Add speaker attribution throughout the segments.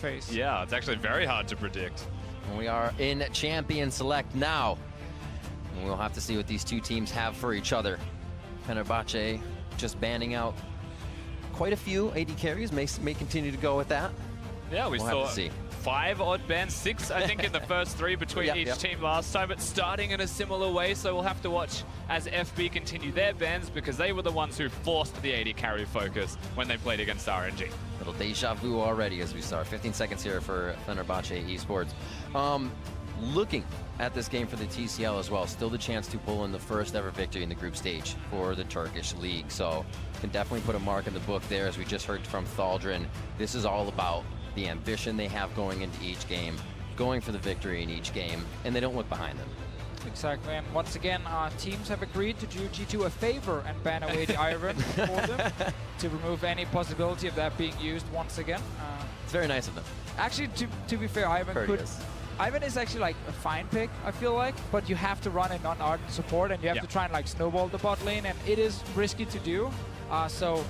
Speaker 1: phase.
Speaker 2: Yeah, it's actually very hard to predict.
Speaker 3: We are in Champion Select now. And we'll have to see what these two teams have for each other. Fenerbahce just banning out quite a few AD carries, may continue to go with that.
Speaker 2: Yeah, we
Speaker 3: We'll
Speaker 2: saw
Speaker 3: have to see.
Speaker 2: 5 odd bans, 6 I think in the first 3 between each team last time, but starting in a similar way, so we'll have to watch as FB continue their bans because they were the ones who forced the AD carry focus when they played against RNG.
Speaker 3: Little deja vu already as we start. 15 seconds here for Fenerbahce Esports. Looking at this game for the TCL as well, still the chance to pull in the first ever victory in the group stage for the Turkish league. So can definitely put a mark in the book there, as we just heard from Thaldrin. This is all about the ambition they have going into each game, going for the victory in each game, and they don't look behind them.
Speaker 1: Exactly, and once again, teams have agreed to do G2 a favor and ban away the Iron for them to remove any possibility of that being used once again.
Speaker 3: It's very nice of them.
Speaker 1: Actually, to be fair, Ivan is actually like a fine pick, I feel like, but you have to run a non-ardent support and you have to try and like snowball the bot lane, and it is risky to do, so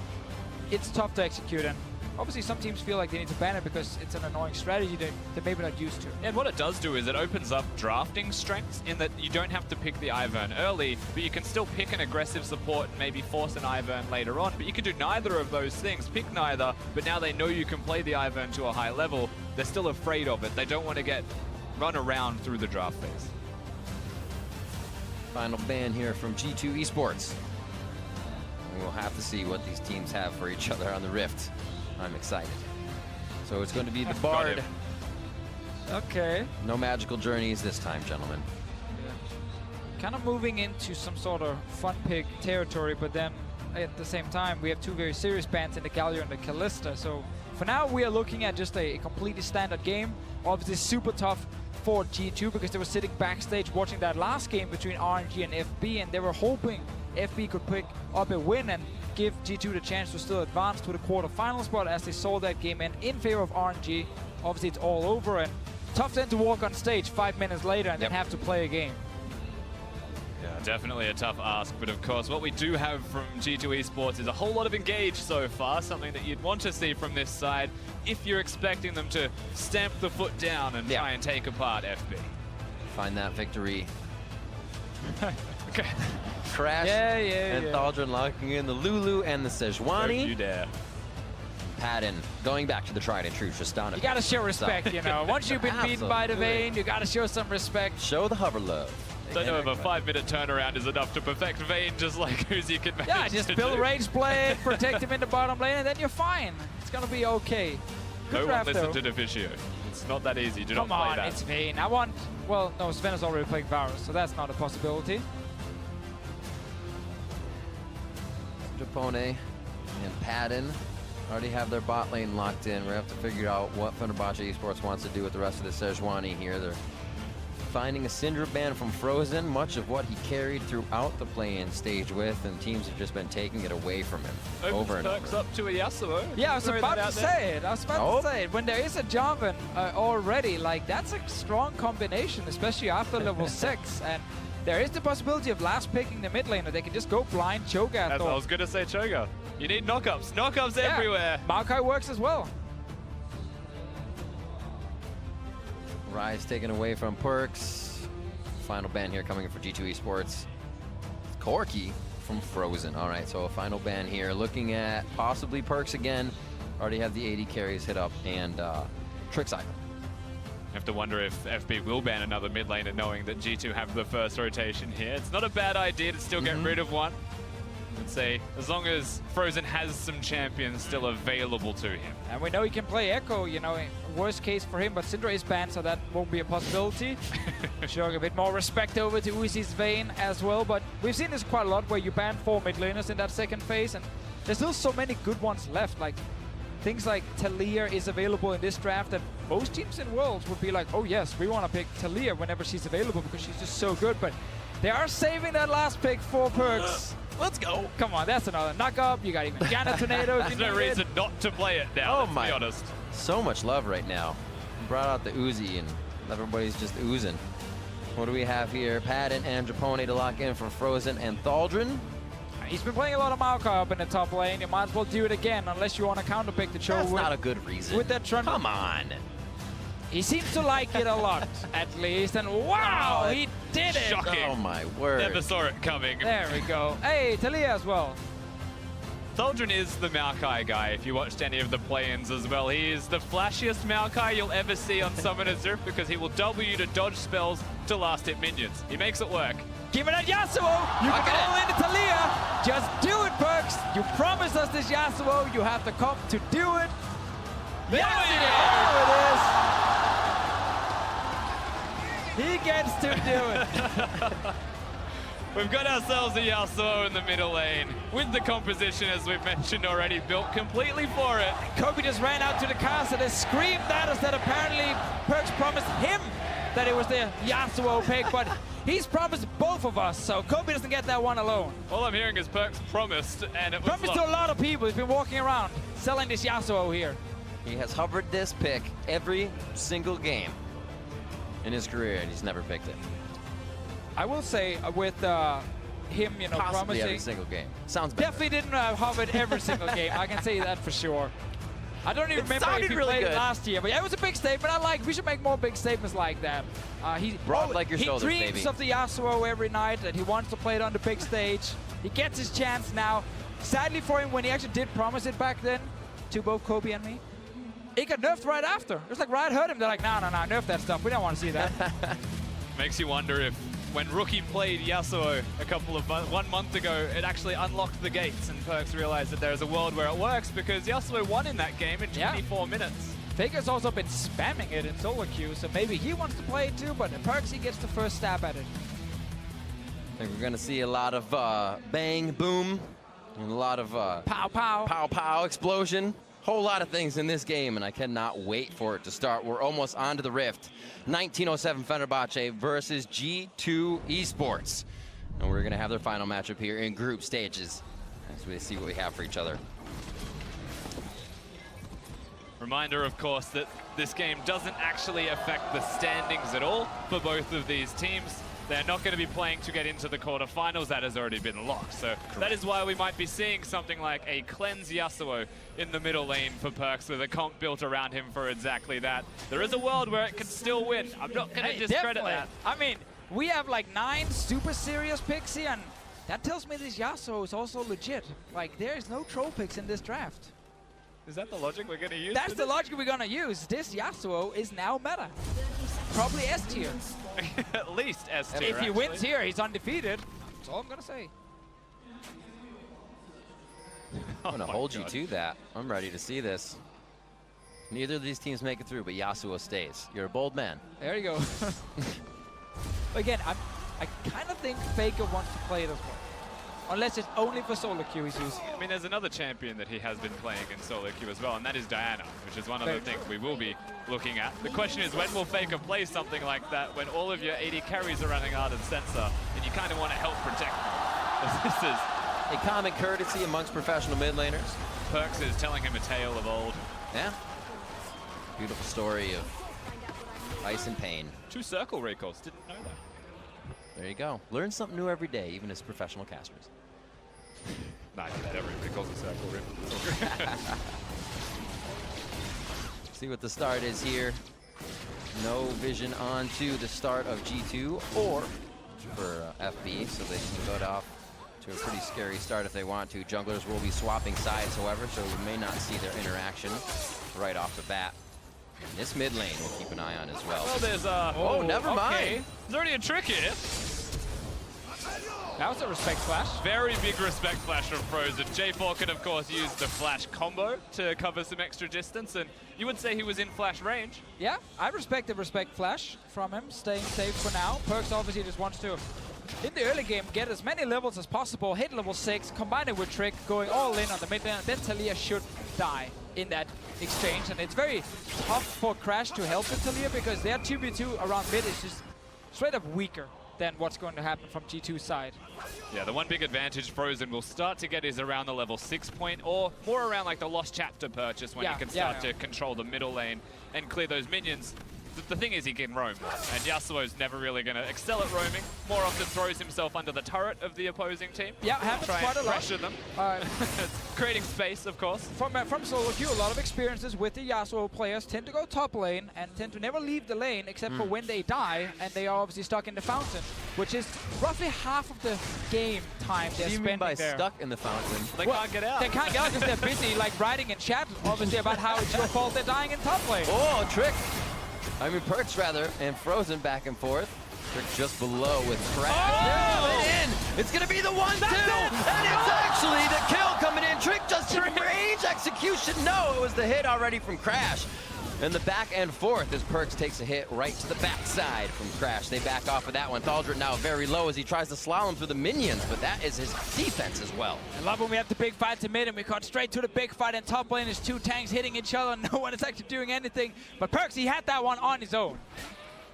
Speaker 1: it's tough to execute. And obviously some teams feel like they need to ban it because it's an annoying strategy they're maybe not used to.
Speaker 2: And what it does do is it opens up drafting strengths in that you don't have to pick the Ivern early, but you can still pick an aggressive support and maybe force an Ivern later on. But you can do neither of those things. Pick neither, but now they know you can play the Ivern to a high level. They're still afraid of it. They don't want to get run around through the draft phase.
Speaker 3: Final ban here from G2 Esports. We'll have to see what these teams have for each other on the Rift. I'm excited. So it's going to be the Bard.
Speaker 1: Okay.
Speaker 3: No magical journeys this time, gentlemen.
Speaker 1: Yeah. Kind of moving into some sort of fun pick territory, but then at the same time, we have two very serious bans in the Galio and the Callista. So for now, we are looking at just a completely standard game. Obviously super tough for G2 because they were sitting backstage watching that last game between RNG and FB, and they were hoping FB could pick up a win and give G2 the chance to still advance to the quarterfinal spot, as they saw that game end in favor of RNG. Obviously it's all over, and tough then to walk on stage 5 minutes later and then have to play a game.
Speaker 2: Yeah, definitely a tough ask, but of course what we do have from G2 Esports is a whole lot of engage so far, something that you'd want to see from this side if you're expecting them to stamp the foot down and try and take apart FB.
Speaker 3: Find that victory.
Speaker 2: Okay.
Speaker 3: Crash and Thaldrin locking in the Lulu and the Sejuani.
Speaker 2: Don't you dare.
Speaker 3: Padden going back to the tried and true Tristana.
Speaker 1: You gotta show respect, you know. Once you've been beaten by the Vayne, you gotta show some respect.
Speaker 3: Show the hover love.
Speaker 2: Don't know if a 5-minute turnaround is enough to perfect Vayne, just like Uzi can manage.
Speaker 1: Yeah, just build range play, protect him in the bottom lane, and then you're fine. It's gonna be okay. Good
Speaker 2: no
Speaker 1: draft,
Speaker 2: one listen
Speaker 1: though.
Speaker 2: to Deficio. It's not that easy. Do
Speaker 1: Come
Speaker 2: not play
Speaker 1: on,
Speaker 2: that.
Speaker 1: it's Vayne. I want... Well, no, Sven is already playing Varus, so that's not a possibility.
Speaker 3: Japone and Padden already have their bot lane locked in. We're going to have to figure out what Fenerbahce Esports wants to do with the rest of the Sejuani here. They're finding a Syndra ban from Frozen, much of what he carried throughout the play-in stage with, and teams have just been taking it away from him over and over.
Speaker 2: up to a Yasuo.
Speaker 1: Yeah, I was about to say it. When there is a Jarvan already, like, that's a strong combination, especially after level 6. And there is the possibility of last picking the mid laner. They can just go blind Cho'Gath.
Speaker 2: I was going to say Cho'Gath. You need knockups. Knockups everywhere.
Speaker 1: Maokai works as well.
Speaker 3: Rise taken away from Perks. Final ban here coming in for G2 Esports. Corki from Frozen. All right, so a final ban here. Looking at possibly Perks again. Already have the 80 carries hit up, and Trick Cycle.
Speaker 2: I have to wonder if FB will ban another mid laner, knowing that G2 have the first rotation here. It's not a bad idea to still get rid of one. I'd say as long as Frozen has some champions still available to him.
Speaker 1: And we know he can play Echo, you know, worst case for him, but Syndra is banned, so that won't be a possibility. Showing a bit more respect over to Uzi's Vayne as well, but we've seen this quite a lot where you ban 4 mid laners in that second phase, and there's still so many good ones left. Like things like Talia is available in this draft, and most teams in Worlds would be like, oh yes, we want to pick Talia whenever she's available because she's just so good, but they are saving that last pick for Perks.
Speaker 3: Let's go.
Speaker 1: Come on, that's another knock up. You got even Gana Tornado.
Speaker 2: There's no reason not to play it now, let's be honest.
Speaker 3: So much love right now. Brought out the Uzi and everybody's just oozing. What do we have here? Padden and Japone to lock in for Frozen and Thaldrin.
Speaker 1: He's been playing a lot of Maokai up in the top lane. You might as well do it again, unless you want to counterpick the Cho.
Speaker 3: That's not a good reason.
Speaker 1: With that Trundle.
Speaker 3: Come on.
Speaker 1: He seems to like it a lot, at least. And wow, he did it!
Speaker 2: Shocking.
Speaker 3: Oh my word.
Speaker 2: Never saw it coming.
Speaker 1: There we go. Hey, Talia as well.
Speaker 2: Thaldrin is the Maokai guy, if you watched any of the play-ins as well. He is the flashiest Maokai you'll ever see on Summoner's Rift because he will W to dodge spells to last hit minions. He makes it work.
Speaker 1: Give it at Yasuo! You can all into Talia! Just do it, Perks! You promised us this Yasuo, you have the comp to do it! There it is! He gets to do it!
Speaker 2: We've got ourselves a Yasuo in the middle lane with the composition, as we've mentioned already, built completely for it.
Speaker 1: Kobe just ran out to the castle and screamed at us that apparently Perks promised him that it was the Yasuo pick, but he's promised both of us, so Kobe doesn't get that one alone.
Speaker 2: All I'm hearing is Perks promised, and it was
Speaker 1: Promised to a lot of people. He's been walking around selling this Yasuo here.
Speaker 3: He has hovered this pick every single game in his career, and he's never picked it.
Speaker 1: I will say with him, you know,
Speaker 3: Possibly
Speaker 1: promising.
Speaker 3: every single game. Sounds better.
Speaker 1: Definitely didn't hover it every single game. I can say that for sure. I don't even remember if
Speaker 3: sounded
Speaker 1: he
Speaker 3: really
Speaker 1: played it
Speaker 3: good.
Speaker 1: last year, but yeah, it was a big statement. We should make more big statements like that.
Speaker 3: Broad like your shoulders,
Speaker 1: He dreams
Speaker 3: baby.
Speaker 1: of the Yasuo every night, and he wants to play it on the big stage. He gets his chance now. Sadly for him, when he actually did promise it back then, to both Kobe and me, it got nerfed right after. It was like Riot heard him. They're like, no, nerf that stuff. We don't want to see that.
Speaker 2: Makes you wonder if when Rookie played Yasuo a 1 month ago, it actually unlocked the gates and Perks realized that there's a world where it works because Yasuo won in that game in 24 minutes.
Speaker 1: Faker's also been spamming it in solo queue, so maybe he wants to play it too, but Perks, he gets the first stab at it.
Speaker 3: I think we're going to see a lot of bang, boom, and a lot of
Speaker 1: Pow, pow.
Speaker 3: pow, pow, explosion. Whole lot of things in this game, and I cannot wait for it to start. We're almost onto the Rift. 1907 Fenerbahce versus G2 Esports. And we're going to have their final matchup here in group stages as we see what we have for each other.
Speaker 2: Reminder, of course, that this game doesn't actually affect the standings at all for both of these teams. They're not going to be playing to get into the quarterfinals. That has already been locked. So that is why we might be seeing something like a cleanse Yasuo in the middle lane for Perks with a comp built around him for exactly that. There is a world where it can still win. I'm not going to discredit
Speaker 1: Definitely.
Speaker 2: that.
Speaker 1: I mean, we have like 9 super serious picks here, and that tells me this Yasuo is also legit. Like, there is no troll picks in this draft.
Speaker 2: Is that the logic we're going to use?
Speaker 1: That's the logic we're going to use. This Yasuo is now meta. Probably S tier.
Speaker 2: At least S tier.
Speaker 1: If he
Speaker 2: actually.
Speaker 1: wins here, he's undefeated. That's all I'm going to say.
Speaker 3: I'm going to
Speaker 2: my
Speaker 3: hold you
Speaker 2: God.
Speaker 3: to that. I'm ready to see this. Neither of these teams make it through, but Yasuo stays. You're a bold man.
Speaker 1: There you go. Again, I kind of think Faker wants to play it as well. Unless it's only for solo queue he's using it.
Speaker 2: I mean, there's another champion that he has been playing in solo queue as well, and that is Diana, which is one of the things we will be looking at. The question is, when will Faker play something like that when all of your AD carries are running out of sensor, and you kind of want to help protect them? This is
Speaker 3: A common courtesy amongst professional mid laners.
Speaker 2: Perks is telling him a tale of old.
Speaker 3: Yeah. Beautiful story of ice and pain.
Speaker 2: 2 circle recalls, didn't know that.
Speaker 3: There you go. Learn something new every day, even as professional casters.
Speaker 2: Nah, that every recall's a circle rip.
Speaker 3: See what the start is here. No vision onto the start of G2 or for FB, so they can go off to a pretty scary start if they want to. Junglers will be swapping sides, however, so we may not see their interaction right off the bat. And this mid lane we'll keep an eye on as well.
Speaker 2: Well, there's a...
Speaker 3: Oh, never mind.
Speaker 2: There's already a trick here.
Speaker 1: That was a respect flash.
Speaker 2: Very big respect flash from Frozen. J4 can, of course, use the flash combo to cover some extra distance, and you would say he was in flash range.
Speaker 1: Yeah, I respect the respect flash from him, staying safe for now. Perks obviously just wants to, in the early game, get as many levels as possible, hit level 6, combine it with Trick, going all in on the mid lane, and then Talia should die in that exchange. And it's very tough for Crash to help with Talia because their 2v2 around mid is just straight up weaker than what's going to happen from G2's side.
Speaker 2: Yeah, the one big advantage Frozen will start to get is around the level 6 point, or more around like the Lost Chapter purchase when
Speaker 1: Yeah,
Speaker 2: he can
Speaker 1: yeah,
Speaker 2: start to control the middle lane and clear those minions. the thing is he can roam, and Yasuo's never really going to excel at roaming. More often throws himself under the turret of the opposing team.
Speaker 1: Yeah, happens
Speaker 2: try
Speaker 1: quite
Speaker 2: and
Speaker 1: a lot.
Speaker 2: pressure them. Creating space, of course.
Speaker 1: From solo queue, a lot of experiences with the Yasuo players tend to go top lane and tend to never leave the lane except for when they die, and they are obviously stuck in the fountain, which is roughly half of the game time they're
Speaker 3: What do you
Speaker 1: spending
Speaker 3: mean by
Speaker 1: there.
Speaker 3: stuck in the fountain?
Speaker 2: They can't get out.
Speaker 1: They can't get out because they're busy like writing in chat, obviously, about how it's your fault they're dying in top lane.
Speaker 3: Oh, Trick. I mean, Perks rather, and Frozen back and forth. Trick just below with Crash.
Speaker 1: Oh!
Speaker 3: They're coming in. It's going to be the 1-2. And it's actually the kill coming in. Trick just in range execution. No, it was the hit already from Crash. And the back and forth as Perks takes a hit right to the backside from Crash. They back off of that one. Thaldred now very low as he tries to slalom through the minions, but that is his defense as well.
Speaker 1: I love when we have the big fight to mid and we cut straight to the big fight, and top lane is two tanks hitting each other. No one is actually doing anything. But Perks, he had that one on his own.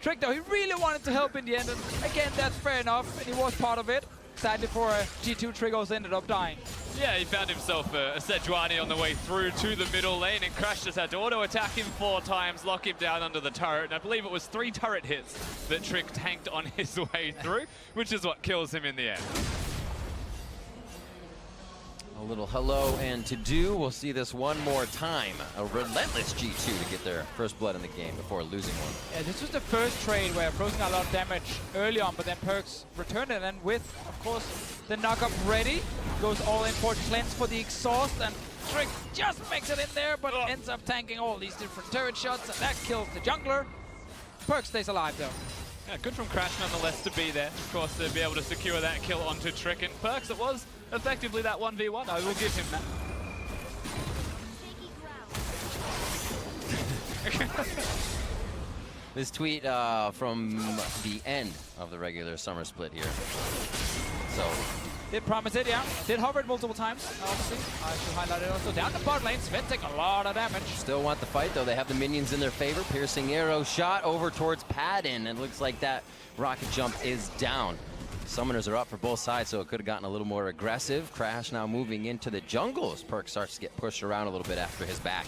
Speaker 1: Trick though, he really wanted to help in the end, and again, that's fair enough, and he was part of it. Sadly for G2, Trick also ended up dying.
Speaker 2: Yeah, he found himself a Sejuani on the way through to the middle lane, and Crash just had to auto-attack him 4 times, lock him down under the turret, and I believe it was 3 turret hits that Trick tanked on his way through, which is what kills him in the end.
Speaker 3: A little hello and to do. We'll see this one more time. A relentless G2 to get their first blood in the game before losing one.
Speaker 1: Yeah, this was the first trade where Frozen got a lot of damage early on, but then Perks returned it, and with, of course, the knock-up ready, goes all in for cleanse for the exhaust, and Trick just makes it in there, but ends up tanking all these different turret shots, and that kills the jungler. Perks stays alive, though.
Speaker 2: Yeah, good from Crash nonetheless to be there, of course, to be able to secure that kill onto Trick, and Perks it was effectively that 1v1. I will give him that.
Speaker 3: This tweet from the end of the regular summer split here. So
Speaker 1: Did promise it, yeah. Did hover it multiple times, obviously. I should highlight it also. Down the bot lane, Sven taking a lot of damage.
Speaker 3: still want the fight though. They have the minions in their favor. Piercing arrow shot over towards Padden, and it looks like that rocket jump is down. Summoners are up for both sides, so it could have gotten a little more aggressive. Crash now moving into the jungle as Perk starts to get pushed around a little bit after his back.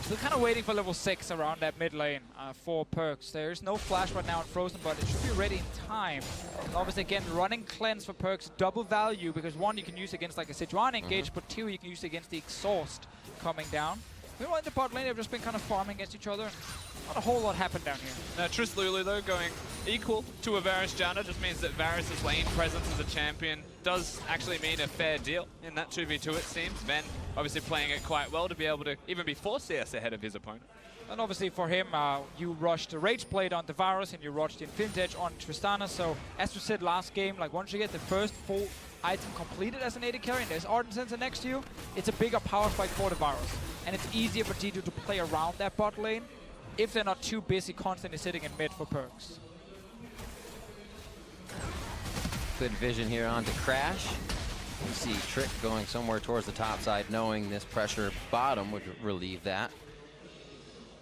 Speaker 1: Still kind of waiting for level 6 around that mid lane for Perks. There's no flash right now on Frozen, but it should be ready in time. And obviously, again, running cleanse for Perks, double value, because 1, you can use against like a Sejuani engage, but 2, you can use against the exhaust coming down. Meanwhile, in the bot lane, they've just been kind of farming against each other. Not a whole lot happened down here.
Speaker 2: Now, Triss Lulu, though, going equal to a Varus Janna just means that Varus' lane presence as a champion does actually mean a fair deal in that 2v2, it seems. Ven obviously playing it quite well to be able to even be 4 CS ahead of his opponent.
Speaker 1: And obviously for him, you rushed the Rage Blade on the Varus and you rushed the Infinity Edge on Tristana. So as we said last game, like once you get the first full item completed as an AD carry and there's Ardent Sensor next to you, it's a bigger power spike for the Varus. And it's easier for G2 to play around that bot lane if they're not too busy constantly sitting in mid for Perks.
Speaker 3: Good vision here onto Crash. We see Trick going somewhere towards the top side, knowing this pressure bottom would relieve that.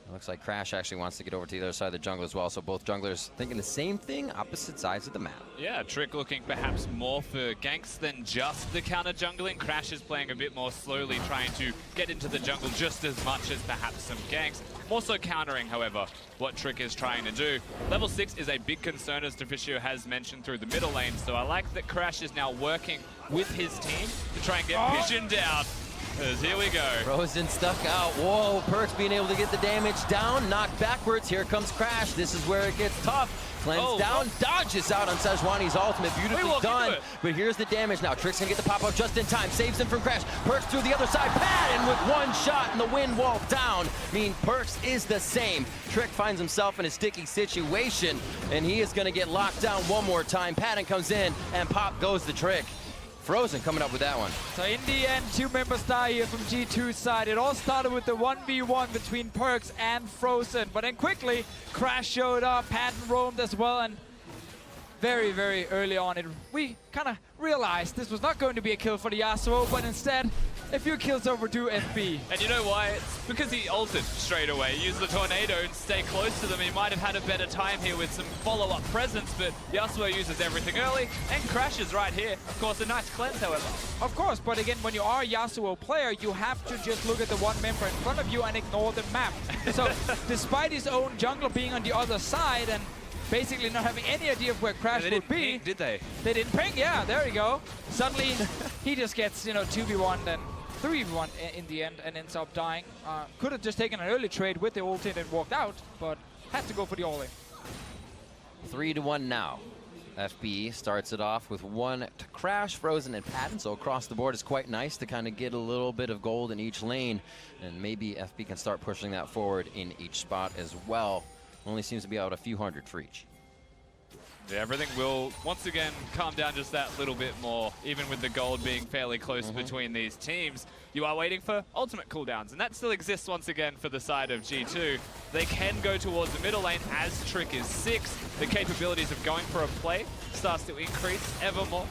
Speaker 3: It looks like Crash actually wants to get over to the other side of the jungle as well, so both junglers thinking the same thing, opposite sides of the map.
Speaker 2: Yeah, Trick looking perhaps more for ganks than just the counter jungling. Crash is playing a bit more slowly, trying to get into the jungle just as much as perhaps some ganks. More so countering, however, what Trick is trying to do. Level 6 is a big concern, as Deficio has mentioned, through the middle lane, so I like that Crash is now working with his team to try and get Vision down. As here we go.
Speaker 3: Frozen stuck out. Whoa, Perks being able to get the damage down, knocked backwards. Here comes Crash. This is where it gets tough. Cleanse down, dodges out on Sejuani's ultimate. Beautifully done. But here's the damage now. Trick's gonna get the pop-up just in time. Saves him from Crash. Perks through the other side. Padden with one shot and the wind wall down. Perks is the same. Trick finds himself in a sticky situation, and he is gonna get locked down one more time. Padden comes in, and pop goes the Trick. Frozen coming up with that one.
Speaker 1: So in the end, 2 members die here from G2's side. It all started with the 1v1 between Perks and Frozen, but then quickly Crash showed up, Padden roamed as well, and very, very early on we kind of realized this was not going to be a kill for the Yasuo, but instead a few kills overdue FB.
Speaker 2: And you know why? It's because he ulted straight away. Used the tornado and stay close to them. He might have had a better time here with some follow-up presence, but Yasuo uses everything early and crashes right here. Of course, a nice cleanse, however.
Speaker 1: Of course, but again, when you are a Yasuo player, you have to just look at the one member in front of you and ignore the map. So, despite his own jungler being on the other side and basically not having any idea of where Crash
Speaker 2: They
Speaker 1: would
Speaker 2: didn't
Speaker 1: be.
Speaker 2: ping, did they?
Speaker 1: They didn't ping, yeah, there you go. Suddenly, he just gets, 2v1 and 3v1 in the end and ends up dying. Could have just taken an early trade with the ulti and walked out, but had to go for the all-in.
Speaker 3: 3-1 now. FB starts it off with 1 to Crash, Frozen, and Patton. So across the board, it's quite nice to kind of get a little bit of gold in each lane. And maybe FB can start pushing that forward in each spot as well. Only seems to be out a few hundred for each.
Speaker 2: Yeah, everything will, once again, calm down just that little bit more, even with the gold being fairly close between these teams. You are waiting for ultimate cooldowns, and that still exists once again for the side of G2. They can go towards the middle lane as Trick is 6. The capabilities of going for a play starts to increase ever more.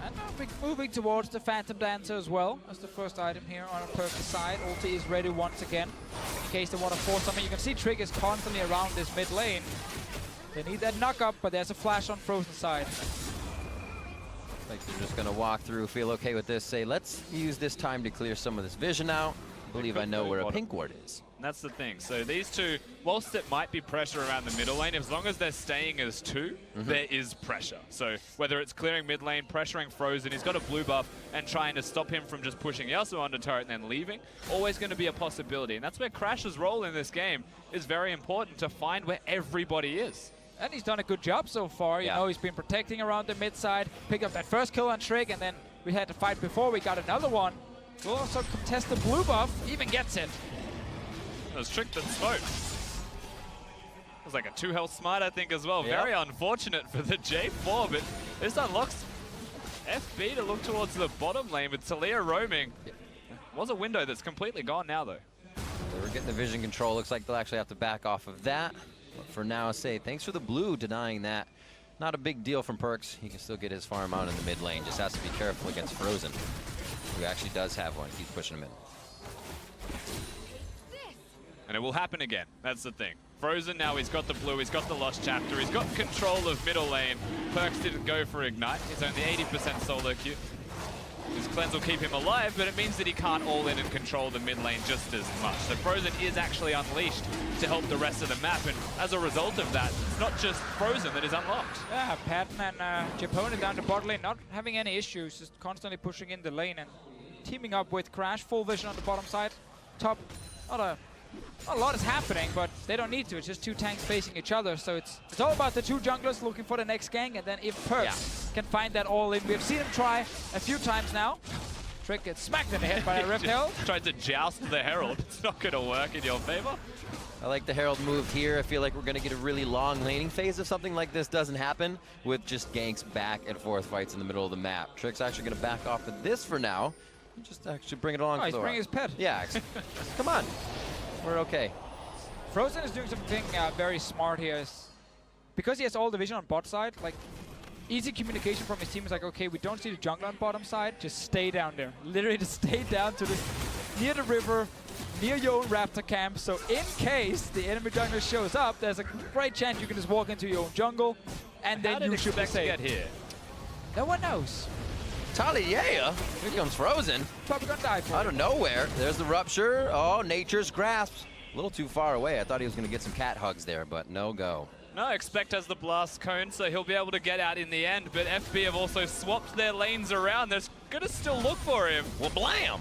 Speaker 1: And now moving towards the Phantom Dancer as well as the first item here on a Perk's side. Ulti is ready once again in case they want to force something. You can see Trick is constantly around this mid lane. They need that knock up, but there's a flash on Frozen side.
Speaker 3: Like they're just gonna walk through, feel okay with this, say let's use this time to clear some of this vision out. I believe I know where a pink ward is.
Speaker 2: And that's the thing. So these two, whilst it might be pressure around the middle lane, as long as they're staying as 2, there is pressure. So whether it's clearing mid lane, pressuring Frozen, he's got a blue buff, and trying to stop him from just pushing Yasuo onto turret and then leaving, always going to be a possibility. And that's where Crash's role in this game is very important, to find where everybody is.
Speaker 1: And he's done a good job so far. You know, he's been protecting around the mid side, pick up that first kill on Trick, and then we had to fight before we got another one. We'll also contest the blue buff, even gets it.
Speaker 2: It was Trick that spoke. It was like a 2 health smite, I think, as well.
Speaker 3: Yep.
Speaker 2: Very unfortunate for the J4, but this unlocks FB to look towards the bottom lane with Talia roaming. Was a window that's completely gone now, though.
Speaker 3: They were getting the vision control. Looks like they'll actually have to back off of that. But for now, say thanks for the blue denying that. Not a big deal from Perks. He can still get his farm out in the mid lane. Just has to be careful against Frozen, who actually does have one. Keeps pushing him in.
Speaker 2: And it will happen again. That's the thing. Frozen now, he's got the blue, he's got the Lost Chapter, he's got control of middle lane. Perks didn't go for Ignite. He's only 80% solo queue. His cleanse will keep him alive, but it means that he can't all in and control the mid lane just as much. So Frozen is actually unleashed to help the rest of the map, and as a result of that, it's not just Frozen that is unlocked.
Speaker 1: Yeah, Patton and Japone down to bot lane, not having any issues, just constantly pushing in the lane and teaming up with Crash. Full vision on the bottom side. Top, not a lot is happening, but they don't need to. It's just 2 tanks facing each other, so it's all about the 2 junglers looking for the next gank, and then if Perks can find that all in. We've seen him try a few times now. Trick gets smacked in the head by a Rift Herald.
Speaker 2: Tried to joust the Herald. It's not going to work in your favor.
Speaker 3: I like the Herald move here. I feel like we're going to get a really long laning phase if something like this doesn't happen, with just ganks back and forth fights in the middle of the map. Trick's actually going to back off of this for now. Just actually bring it along.
Speaker 1: Oh, he's bringing his pet.
Speaker 3: Yeah, come on. We're okay.
Speaker 1: Frozen is doing something very smart here. Because he has all the vision on bot side, like, easy communication from his team is like, okay, we don't see the jungler on bottom side, just stay down there. Literally just stay down to near the river, near your own raptor camp, so in case the enemy jungler shows up, there's a great chance you can just walk into your own jungle, and then you should be
Speaker 2: expect to
Speaker 1: safe.
Speaker 2: get here?
Speaker 1: No one knows.
Speaker 3: Talia, here comes Frozen.
Speaker 1: Probably gonna die for
Speaker 3: Out
Speaker 1: it.
Speaker 3: of nowhere, there's the rupture. Oh, Nature's Grasp. A little too far away. I thought he was going to get some cat hugs there, but no go.
Speaker 2: No, Expect has the blast cone, so he'll be able to get out in the end, but FB have also swapped their lanes around. They're going to still look for him.
Speaker 3: Well, blam!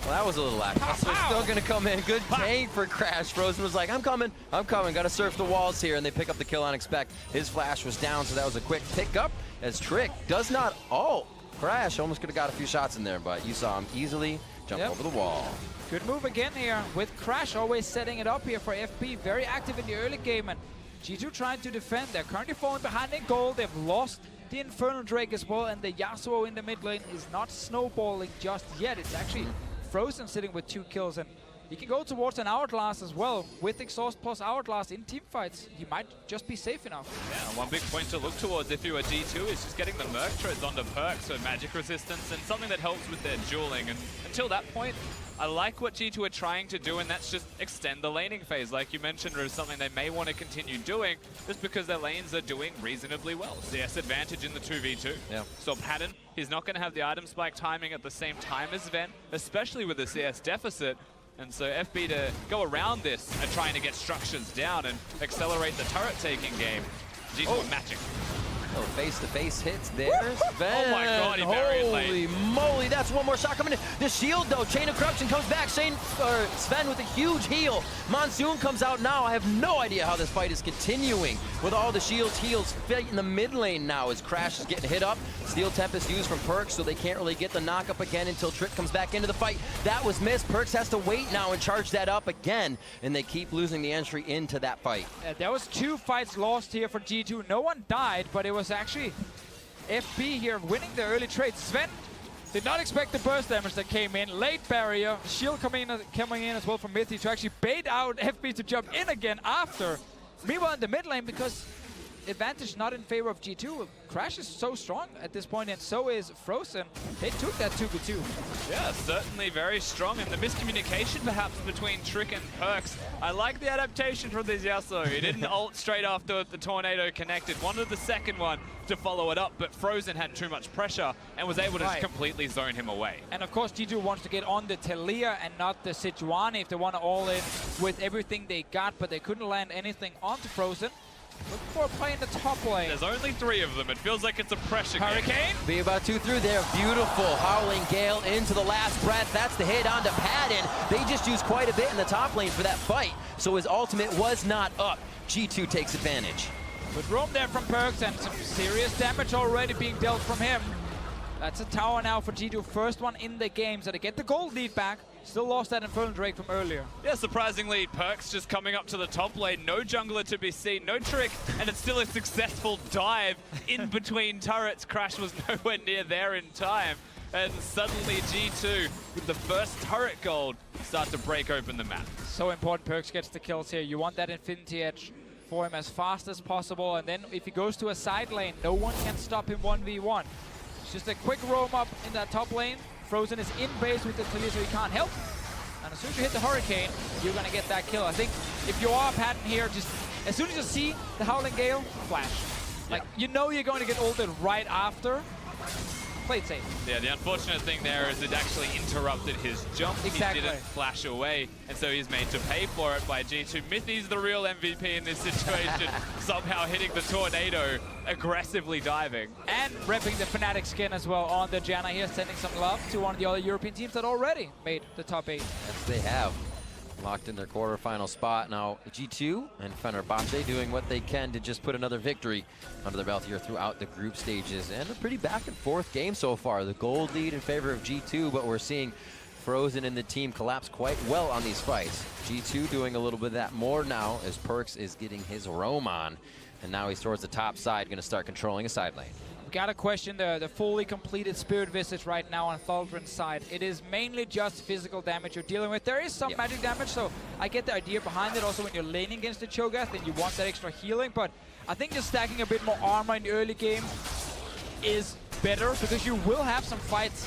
Speaker 3: Well, that was a little lackluster. So still going to come in. Good tank for Crash. Frozen was like, I'm coming. Got to surf the walls here, and they pick up the kill on Expect. His flash was down, so that was a quick pickup as Trick does not... Oh, Crash almost could have got a few shots in there, but you saw him easily jump over the wall.
Speaker 1: Good move again here with Crash always setting it up here for FB. Very active in the early game, and G2 trying to defend. They're currently falling behind in gold. They've lost the Infernal Drake as well, and the Yasuo in the mid lane is not snowballing just yet. It's actually Frozen sitting with 2 kills, and he can go towards an Hourglass as well. With Exhaust plus Hourglass in teamfights, he might just be safe enough.
Speaker 2: Yeah, one big point to look towards if you were G2 is just getting the Merc treads onto perks, so magic resistance, and something that helps with their dueling. And until that point, I like what G2 are trying to do, and that's just extend the laning phase. Like you mentioned, or something they may want to continue doing, just because their lanes are doing reasonably well. CS advantage in the 2v2.
Speaker 3: Yeah.
Speaker 2: So Patton, he's not going to have the item spike timing at the same time as Ven, especially with the CS deficit. And so FB to go around this and trying to get structures down and accelerate the turret taking game. G2 are matching.
Speaker 3: Oh, face-to-face hits. There's Sven.
Speaker 2: Oh my God, he buried it late.
Speaker 3: Holy moly, that's one more shot coming in. The shield, though. Chain of Corruption comes back. Sven with a huge heal. Monsoon comes out now. I have no idea how this fight is continuing with all the shields, heals fit in the mid lane now as Crash is getting hit up. Steel Tempest used from Perks, so they can't really get the knock up again until Trick comes back into the fight. That was missed. Perks has to wait now and charge that up again, and they keep losing the entry into that fight.
Speaker 1: There was 2 fights lost here for G2. No one died, but it was actually FB here winning the early trade. Sven did not expect the burst damage that came in. Late barrier, shield coming in as well from Mithy to actually bait out FB to jump in again after. Meanwhile in the mid lane, because advantage not in favor of G2. Crash is so strong at this point, and so is Frozen. They took that 2v2.
Speaker 2: Yeah, certainly very strong, and the miscommunication perhaps between Trick and Perks. I like the adaptation from this Yasuo. He didn't ult straight after the tornado connected. Wanted the second one to follow it up, but Frozen had too much pressure and was able to just completely zone him away.
Speaker 1: And of course, G2 wants to get on the Talia and not the Sejuani if they want to all in with everything they got, but they couldn't land anything onto Frozen. Looking for a play in the top lane.
Speaker 2: There's only 3 of them. It feels like it's a pressure game.
Speaker 1: Hurricane?
Speaker 3: Be about 2 through there. Beautiful Howling Gale into the last breath. That's the hit onto Patton. They just used quite a bit in the top lane for that fight, so his ultimate was not up. G2 takes advantage.
Speaker 1: Good roam there from Perks, and some serious damage already being dealt from him. That's a tower now for G2. First one in the game, so they get the gold lead back. Still lost that Infernal Drake from earlier.
Speaker 2: Yeah, surprisingly, Perks just coming up to the top lane. No jungler to be seen, no Trick, and it's still a successful dive in between turrets. Crash was nowhere near there in time. And suddenly G2, with the first turret gold, start to break open the map.
Speaker 1: So important Perks gets the kills here. You want that Infinity Edge for him as fast as possible, and then if he goes to a side lane, no one can stop him 1v1. It's just a quick roam up in that top lane. Frozen is in base with the Talia, so he can't help. And as soon as you hit the Hurricane, you're going to get that kill. I think if you are Patton here, just as soon as you see the Howling Gale, flash. Like, you know you're going to get ulted right after. Play it safe.
Speaker 2: Yeah, the unfortunate thing there is it actually interrupted his jump.
Speaker 1: Exactly.
Speaker 2: He didn't flash away, and so he's made to pay for it by G2. Mithy's the real MVP in this situation, somehow hitting the tornado, aggressively diving.
Speaker 1: And repping the Fnatic skin as well on the Janna here, sending some love to one of the other European teams that already made the top 8.
Speaker 3: Yes, they have. Locked in their quarterfinal spot. Now, G2 and Fenerbahce doing what they can to just put another victory under their belt here throughout the group stages. And a pretty back and forth game so far. The gold lead in favor of G2, but we're seeing Frozen and the team collapse quite well on these fights. G2 doing a little bit of that more now as Perks is getting his roam on. And now he's towards the top side, going to start controlling a side lane.
Speaker 1: Gotta question the fully completed Spirit Visage right now on Thaldren's side. It is mainly just physical damage you're dealing with. There is some magic damage, so I get the idea behind it. Also, when you're laning against the Cho'Gath, then you want that extra healing. But I think just stacking a bit more armor in the early game is better, because you will have some fights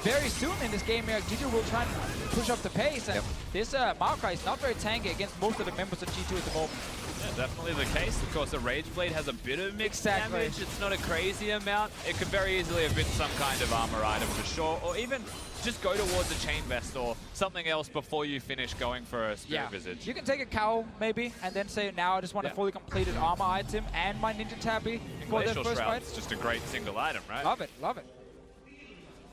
Speaker 1: very soon in this game here. G2 will try and push up the pace, and this Maokai is not very tanky against most of the members of G2 at the moment.
Speaker 2: Yeah, definitely the case. Of course, the Rage Blade has a bit of mixed damage. It's not a crazy amount. It could very easily have been some kind of armor item for sure, or even just go towards a Chain Vest or something else before you finish going for a Spirit Visage.
Speaker 1: You can take a cow maybe, and then say, now I just want a fully completed armor item and my Ninja Tabby for the first fight.
Speaker 2: It's just a great single item, right?
Speaker 1: Love it, love it.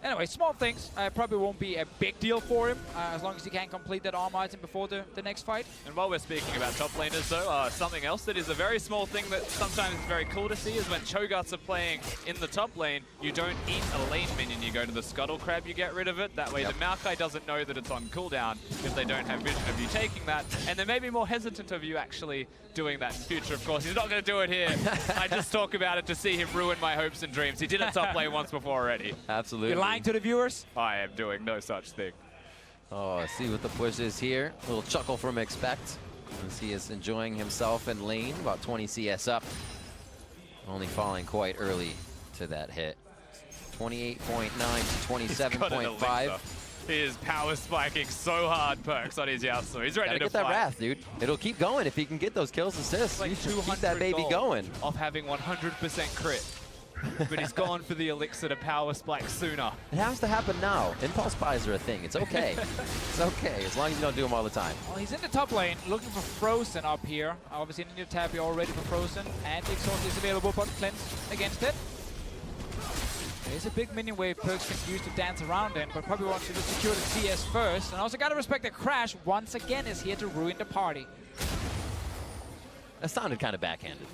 Speaker 1: Anyway, small things. Probably won't be a big deal for him, as long as he can complete that armor item before the next fight.
Speaker 2: And while we're speaking about top laners, though, something else that is a very small thing that sometimes is very cool to see is when Cho'Gaths are playing in the top lane, you don't eat a lane minion. You go to the Scuttle Crab, you get rid of it. That way the Maokai doesn't know that it's on cooldown if they don't have vision of you taking that. And they may be more hesitant of you actually doing that in future, of course. He's not going to do it here. I just talk about it to see him ruin my hopes and dreams. He did it top lane once before already.
Speaker 3: Absolutely.
Speaker 1: You're lying to the viewers?
Speaker 2: I am doing no such thing.
Speaker 3: Oh, see what the push is here. A little chuckle from Expect as he is enjoying himself in lane, about 20 CS up. Only falling quite early to that hit. 28.9 to 27.5.
Speaker 2: He is power spiking so hard, Perks, on his Yasuo. He's ready
Speaker 3: Gotta
Speaker 2: to
Speaker 3: get
Speaker 2: fight.
Speaker 3: that Wrath, dude. It'll keep going if he can get those kills assists.
Speaker 2: Like
Speaker 3: You should keep that baby
Speaker 2: gold
Speaker 3: going.
Speaker 2: Of having 100% crit. But he's gone for the elixir to power spike sooner.
Speaker 3: It has to happen now. Impulse buys are a thing. It's okay. It's okay, as long as you don't do them all the time.
Speaker 1: Well, he's in the top lane, looking for Frozen up here. Obviously, in your tab, you're already for Frozen. Anti-exhaust is available, but cleanse against it. There's a big minion wave Perks can use to dance around in, but probably wants to just secure the CS first. And also gotta respect that Crash, once again, is here to ruin the party.
Speaker 3: That sounded kind of backhanded.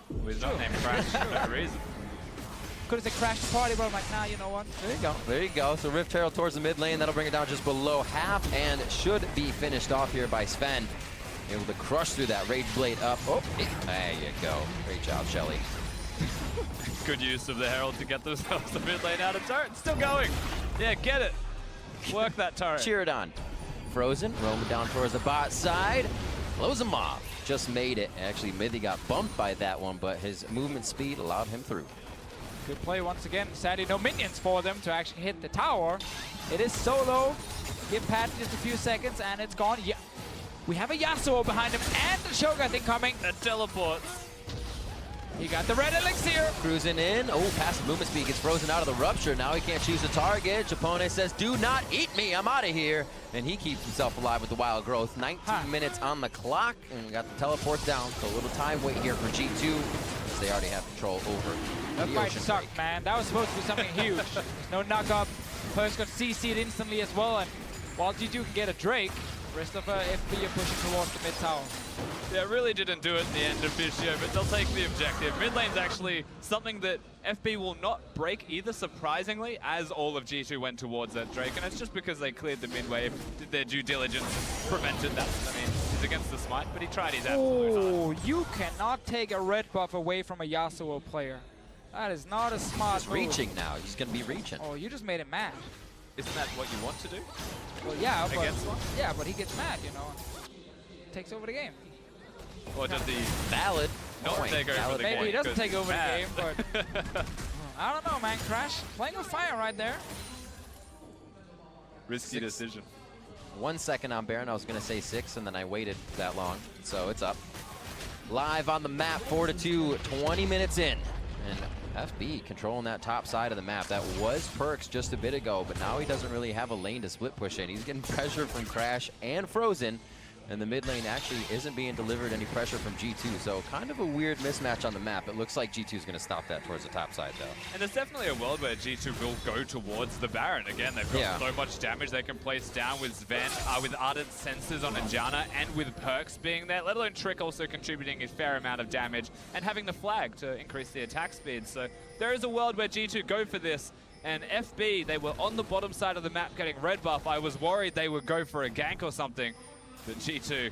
Speaker 2: Well, he's not named Crash for no reason.
Speaker 1: Could have said Crash the party, but I'm like, nah, you know what?
Speaker 3: There you go. There you go. So Rift Herald towards the mid lane. That'll bring it down just below half and should be finished off here by Sven. Able to crush through that Rage Blade up. Oh, there you go. Great job, Shelly.
Speaker 2: Good use of the Herald to get themselves the mid lane out of turret. Still going. Yeah, get it. Work that turret.
Speaker 3: Cheer it on. Frozen, roaming down towards the bot side. Close him off. Just made it. Actually, Mithy got bumped by that one, but his movement speed allowed him through.
Speaker 1: Good play once again. Sadly, no minions for them to actually hit the tower. It is solo. Give Pat just a few seconds, and it's gone. Yeah, we have a Yasuo behind him, and the Shogun incoming.
Speaker 2: That teleports.
Speaker 1: He got the red elixir.
Speaker 3: Cruising in. Oh, passive movement speed gets frozen out of the rupture. Now he can't choose a target. Chapone says, do not eat me. I'm out of here. And he keeps himself alive with the wild growth. 19 minutes on the clock. And we got the teleports down. So a little time wait here for G2 as they already have control over
Speaker 1: That
Speaker 3: the
Speaker 1: fight
Speaker 3: Ocean
Speaker 1: sucked,
Speaker 3: Drake.
Speaker 1: man. That was supposed to be something huge. No knock-up. Perks got CC'd instantly as well. And while G2 can get a Drake, the rest of FB are pushing towards the mid tower.
Speaker 2: Yeah, really didn't do it in the end of Vizio, but they'll take the objective. Mid lane's actually something that FB will not break either, surprisingly, as all of G2 went towards that Drake. And it's just because they cleared the mid wave, did their due diligence, prevented that. I mean, he's against the smite, but he tried his absolute hardest.
Speaker 1: Oh, you cannot take a red buff away from a Yasuo player. That is not a smart
Speaker 3: He's
Speaker 1: move.
Speaker 3: reaching now. He's going to be reaching.
Speaker 1: Oh, you just made him mad.
Speaker 2: Isn't that what you want to do?
Speaker 1: Well, yeah, but
Speaker 2: Against one?
Speaker 1: yeah, but he gets mad, you know. Takes over the game.
Speaker 2: Or does he
Speaker 3: Valid.
Speaker 2: not
Speaker 3: point.
Speaker 2: take over
Speaker 3: Valid
Speaker 2: the
Speaker 1: Maybe
Speaker 2: game?
Speaker 1: he doesn't
Speaker 2: 'Cause
Speaker 1: take over the
Speaker 2: mad.
Speaker 1: game, but I don't know, man. Crash playing with fire right there.
Speaker 2: Risky decision.
Speaker 3: 1 second on Baron. I was going to say 6, and then I waited that long. So it's up. Live on the map, 4-2, 20 minutes in. And FB controlling that top side of the map. That was Perks just a bit ago, but now he doesn't really have a lane to split push in. He's getting pressure from Crash and Frozen, and the mid lane actually isn't being delivered any pressure from G2. So kind of a weird mismatch on the map. It looks like G2 is going to stop that towards the top side, though.
Speaker 2: And there's definitely a world where G2 will go towards the Baron. Again, they've got so much damage they can place down with Sven, with Ardent Senses on Anjana, and with Perks being there, let alone Trick also contributing a fair amount of damage, and having the flag to increase the attack speed. So there is a world where G2 go for this. And FB, they were on the bottom side of the map getting red buff. I was worried they would go for a gank or something. But G2,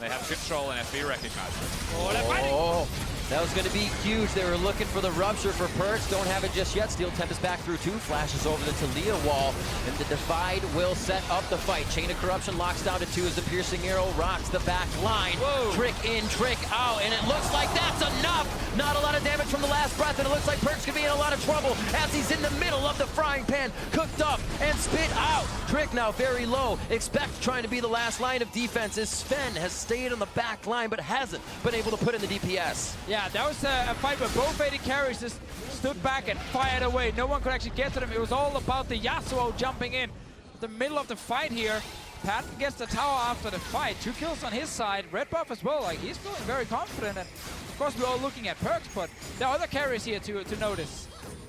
Speaker 2: they have control, and FB recognize it.
Speaker 1: Oh, they're fighting.
Speaker 3: Oh, that was going to be huge. They were looking for the rupture for Perks. Don't have it just yet. Steel Tempest back through 2. Flashes over the Talia wall. And the Divide will set up the fight. Chain of Corruption locks down to 2 as the Piercing Arrow rocks the back line.
Speaker 2: Whoa.
Speaker 3: Trick in, trick out. And it looks like that's enough. Not a lot of damage from the last breath. And it looks like Perks could be in a lot of trouble as he's in the middle of the frying pan. Cooked up and spit out. Trick now very low. Expect trying to be the last line of defense as Sven has stayed on the back line but hasn't been able to put in the DPS.
Speaker 1: Yeah, that was a fight where both AD carries just stood back and fired away. No one could actually get to them. It was all about the Yasuo jumping in. The middle of the fight here. Patton gets the tower after the fight. 2 kills on his side. Red buff as well. Like, he's feeling very confident. And of course, we're all looking at Perks, but there are other carries here to notice.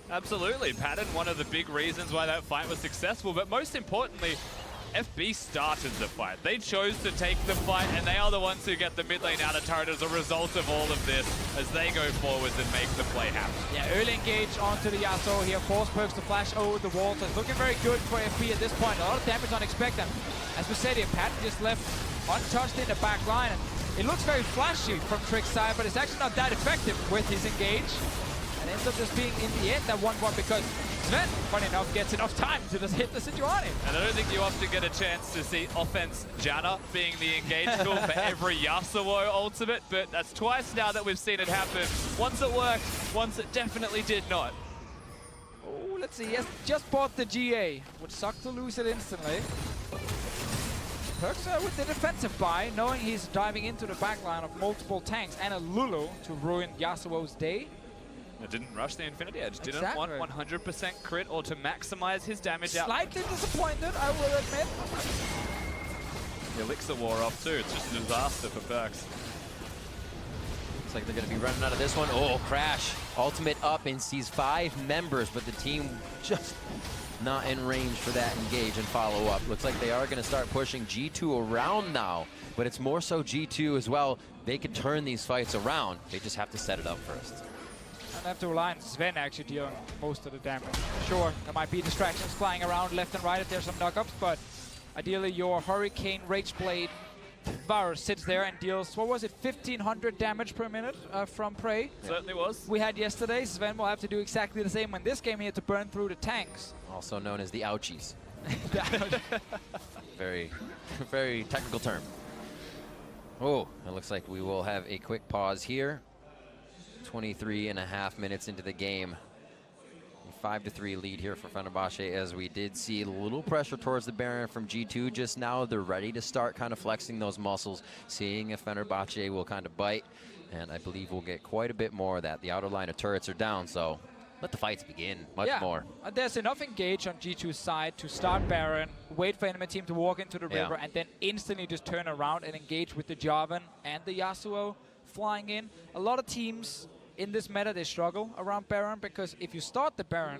Speaker 2: Absolutely. Patton, one of the big reasons why that fight was successful, but most importantly, FB started the fight. They chose to take the fight, and they are the ones who get the mid lane out of turret as a result of all of this as they go forwards and make the play happen.
Speaker 1: Yeah, early engage onto the Yasuo here. Force Perks to flash over the wall. So it's looking very good for FB at this point. A lot of damage unexpected. As we said here, Patton just left untouched in the back line. And it looks very flashy from Trick's side, but it's actually not that effective with his engage. And ends up just being, in the end, that 1-1 because Sven, funny enough, gets enough time to just hit the Sejuani.
Speaker 2: And I don't think you often get a chance to see offense Janna being the engage tool for every Yasuo ultimate, but that's twice now that we've seen it happen. Once it worked, once it definitely did not.
Speaker 1: Oh, let's see. He has just bought the GA. Would suck to lose it instantly. Perkz with the defensive buy, knowing he's diving into the backline of multiple tanks and a Lulu to ruin Yasuo's day.
Speaker 2: It didn't rush the Infinity Edge. Didn't want 100% crit or to maximize his damage out.
Speaker 1: Slightly disappointed, I will admit.
Speaker 2: The Elixir wore off too. It's just a disaster for Perkz.
Speaker 3: Looks like they're going to be running out of this one. Oh, Crash. Ultimate up and sees 5 members, but the team just not in range for that engage and follow up. Looks like they are going to start pushing G2 around now, but it's more so G2 as well. They could turn these fights around. They just have to set it up first.
Speaker 1: And have to rely on Sven actually dealing most of the damage. Sure, there might be distractions flying around left and right if there's some knockups, but ideally your Hurricane Rage Blade Varus sits there and deals, what was it, 1500 damage per minute from Prey.
Speaker 2: Certainly was.
Speaker 1: We had yesterday. Sven will have to do exactly the same in this game. He had to burn through the tanks.
Speaker 3: Also known as the ouchies. Very, very technical term. Oh, it looks like we will have a quick pause here. 23.5 minutes into the game. 5-3 lead here for Fenerbahce, as we did see a little pressure towards the Baron from G2 just now. They're ready to start kind of flexing those muscles, seeing if Fenerbahce will kind of bite, and I believe we'll get quite a bit more of that. The outer line of turrets are down, so let the fights begin much more.
Speaker 1: There's enough engage on G2's side to start Baron, wait for enemy team to walk into the river, and then instantly just turn around and engage with the Jarvan and the Yasuo flying in. A lot of teams in this meta, they struggle around Baron, because if you start the Baron,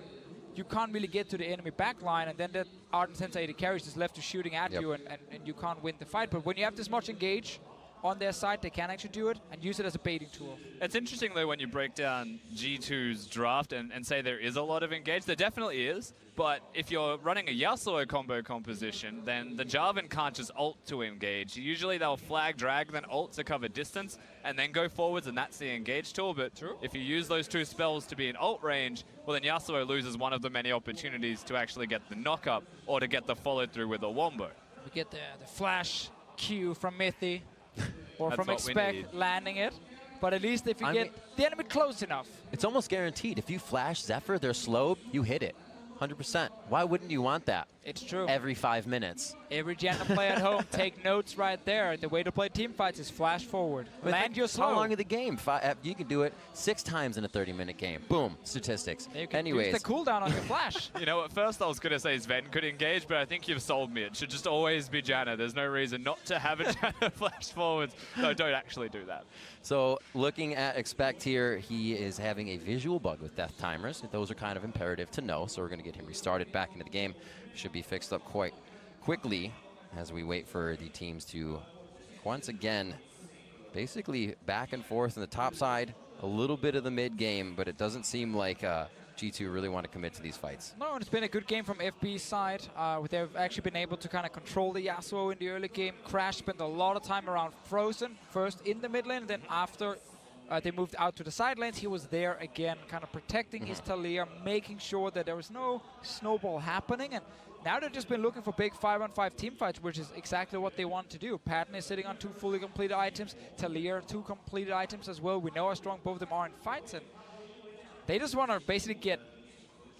Speaker 1: you can't really get to the enemy backline, and then the Ardent Sensei AD carries is left to shooting at you, and you can't win the fight. But when you have this much engage on their side, they can actually do it and use it as a baiting tool.
Speaker 2: It's interesting, though, when you break down G2's draft and say there is a lot of engage. There definitely is, but if you're running a Yasuo combo composition, then the Jarvan can't just ult to engage. Usually they'll flag, drag, then ult to cover distance, and then go forwards, and that's the engage tool. But if you use those 2 spells to be in ult range, well, then Yasuo loses one of the many opportunities to actually get the knock-up or to get the follow-through with a wombo.
Speaker 1: We get the flash Q from Mythy. Or
Speaker 2: That's
Speaker 1: from Expect landing it. But at least if you get the enemy close enough.
Speaker 3: It's almost guaranteed. If you flash Zephyr, they're slowed, you hit it. 100%. Why wouldn't you want that?
Speaker 1: It's true.
Speaker 3: Every 5 minutes.
Speaker 1: Every Janna player at home, take notes right there. The way to play team fights is flash forward. Land your slow.
Speaker 3: How long is the game? You can do it 6 times in a 30-minute game. Boom, statistics.
Speaker 1: You can
Speaker 3: Anyways.
Speaker 1: use the cooldown on your flash.
Speaker 2: You know, at first I was going to say Sven could engage, but I think you've sold me. It should just always be Janna. There's no reason not to have a Janna flash forwards. No, don't actually do that.
Speaker 3: So looking at Expect here, he is having a visual bug with death timers. Those are kind of imperative to know, so we're going to get him restarted back into the game. Should be fixed up quite quickly as we wait for the teams to once again basically back and forth on the top side, a little bit of the mid game, but it doesn't seem like G2 really want to commit to these fights.
Speaker 1: No, and it's been a good game from FB's side. They've actually been able to kind of control the Yasuo in the early game. Crash spent a lot of time around Frozen, first in the mid lane, and then after they moved out to the side lanes, he was there again, kind of protecting his Talia, making sure that there was no snowball happening. And now they've just been looking for big 5-on-5 team fights, which is exactly what they want to do. Patton is sitting on 2 fully completed items. Talia, 2 completed items as well. We know how strong both of them are in fights, and they just want to basically get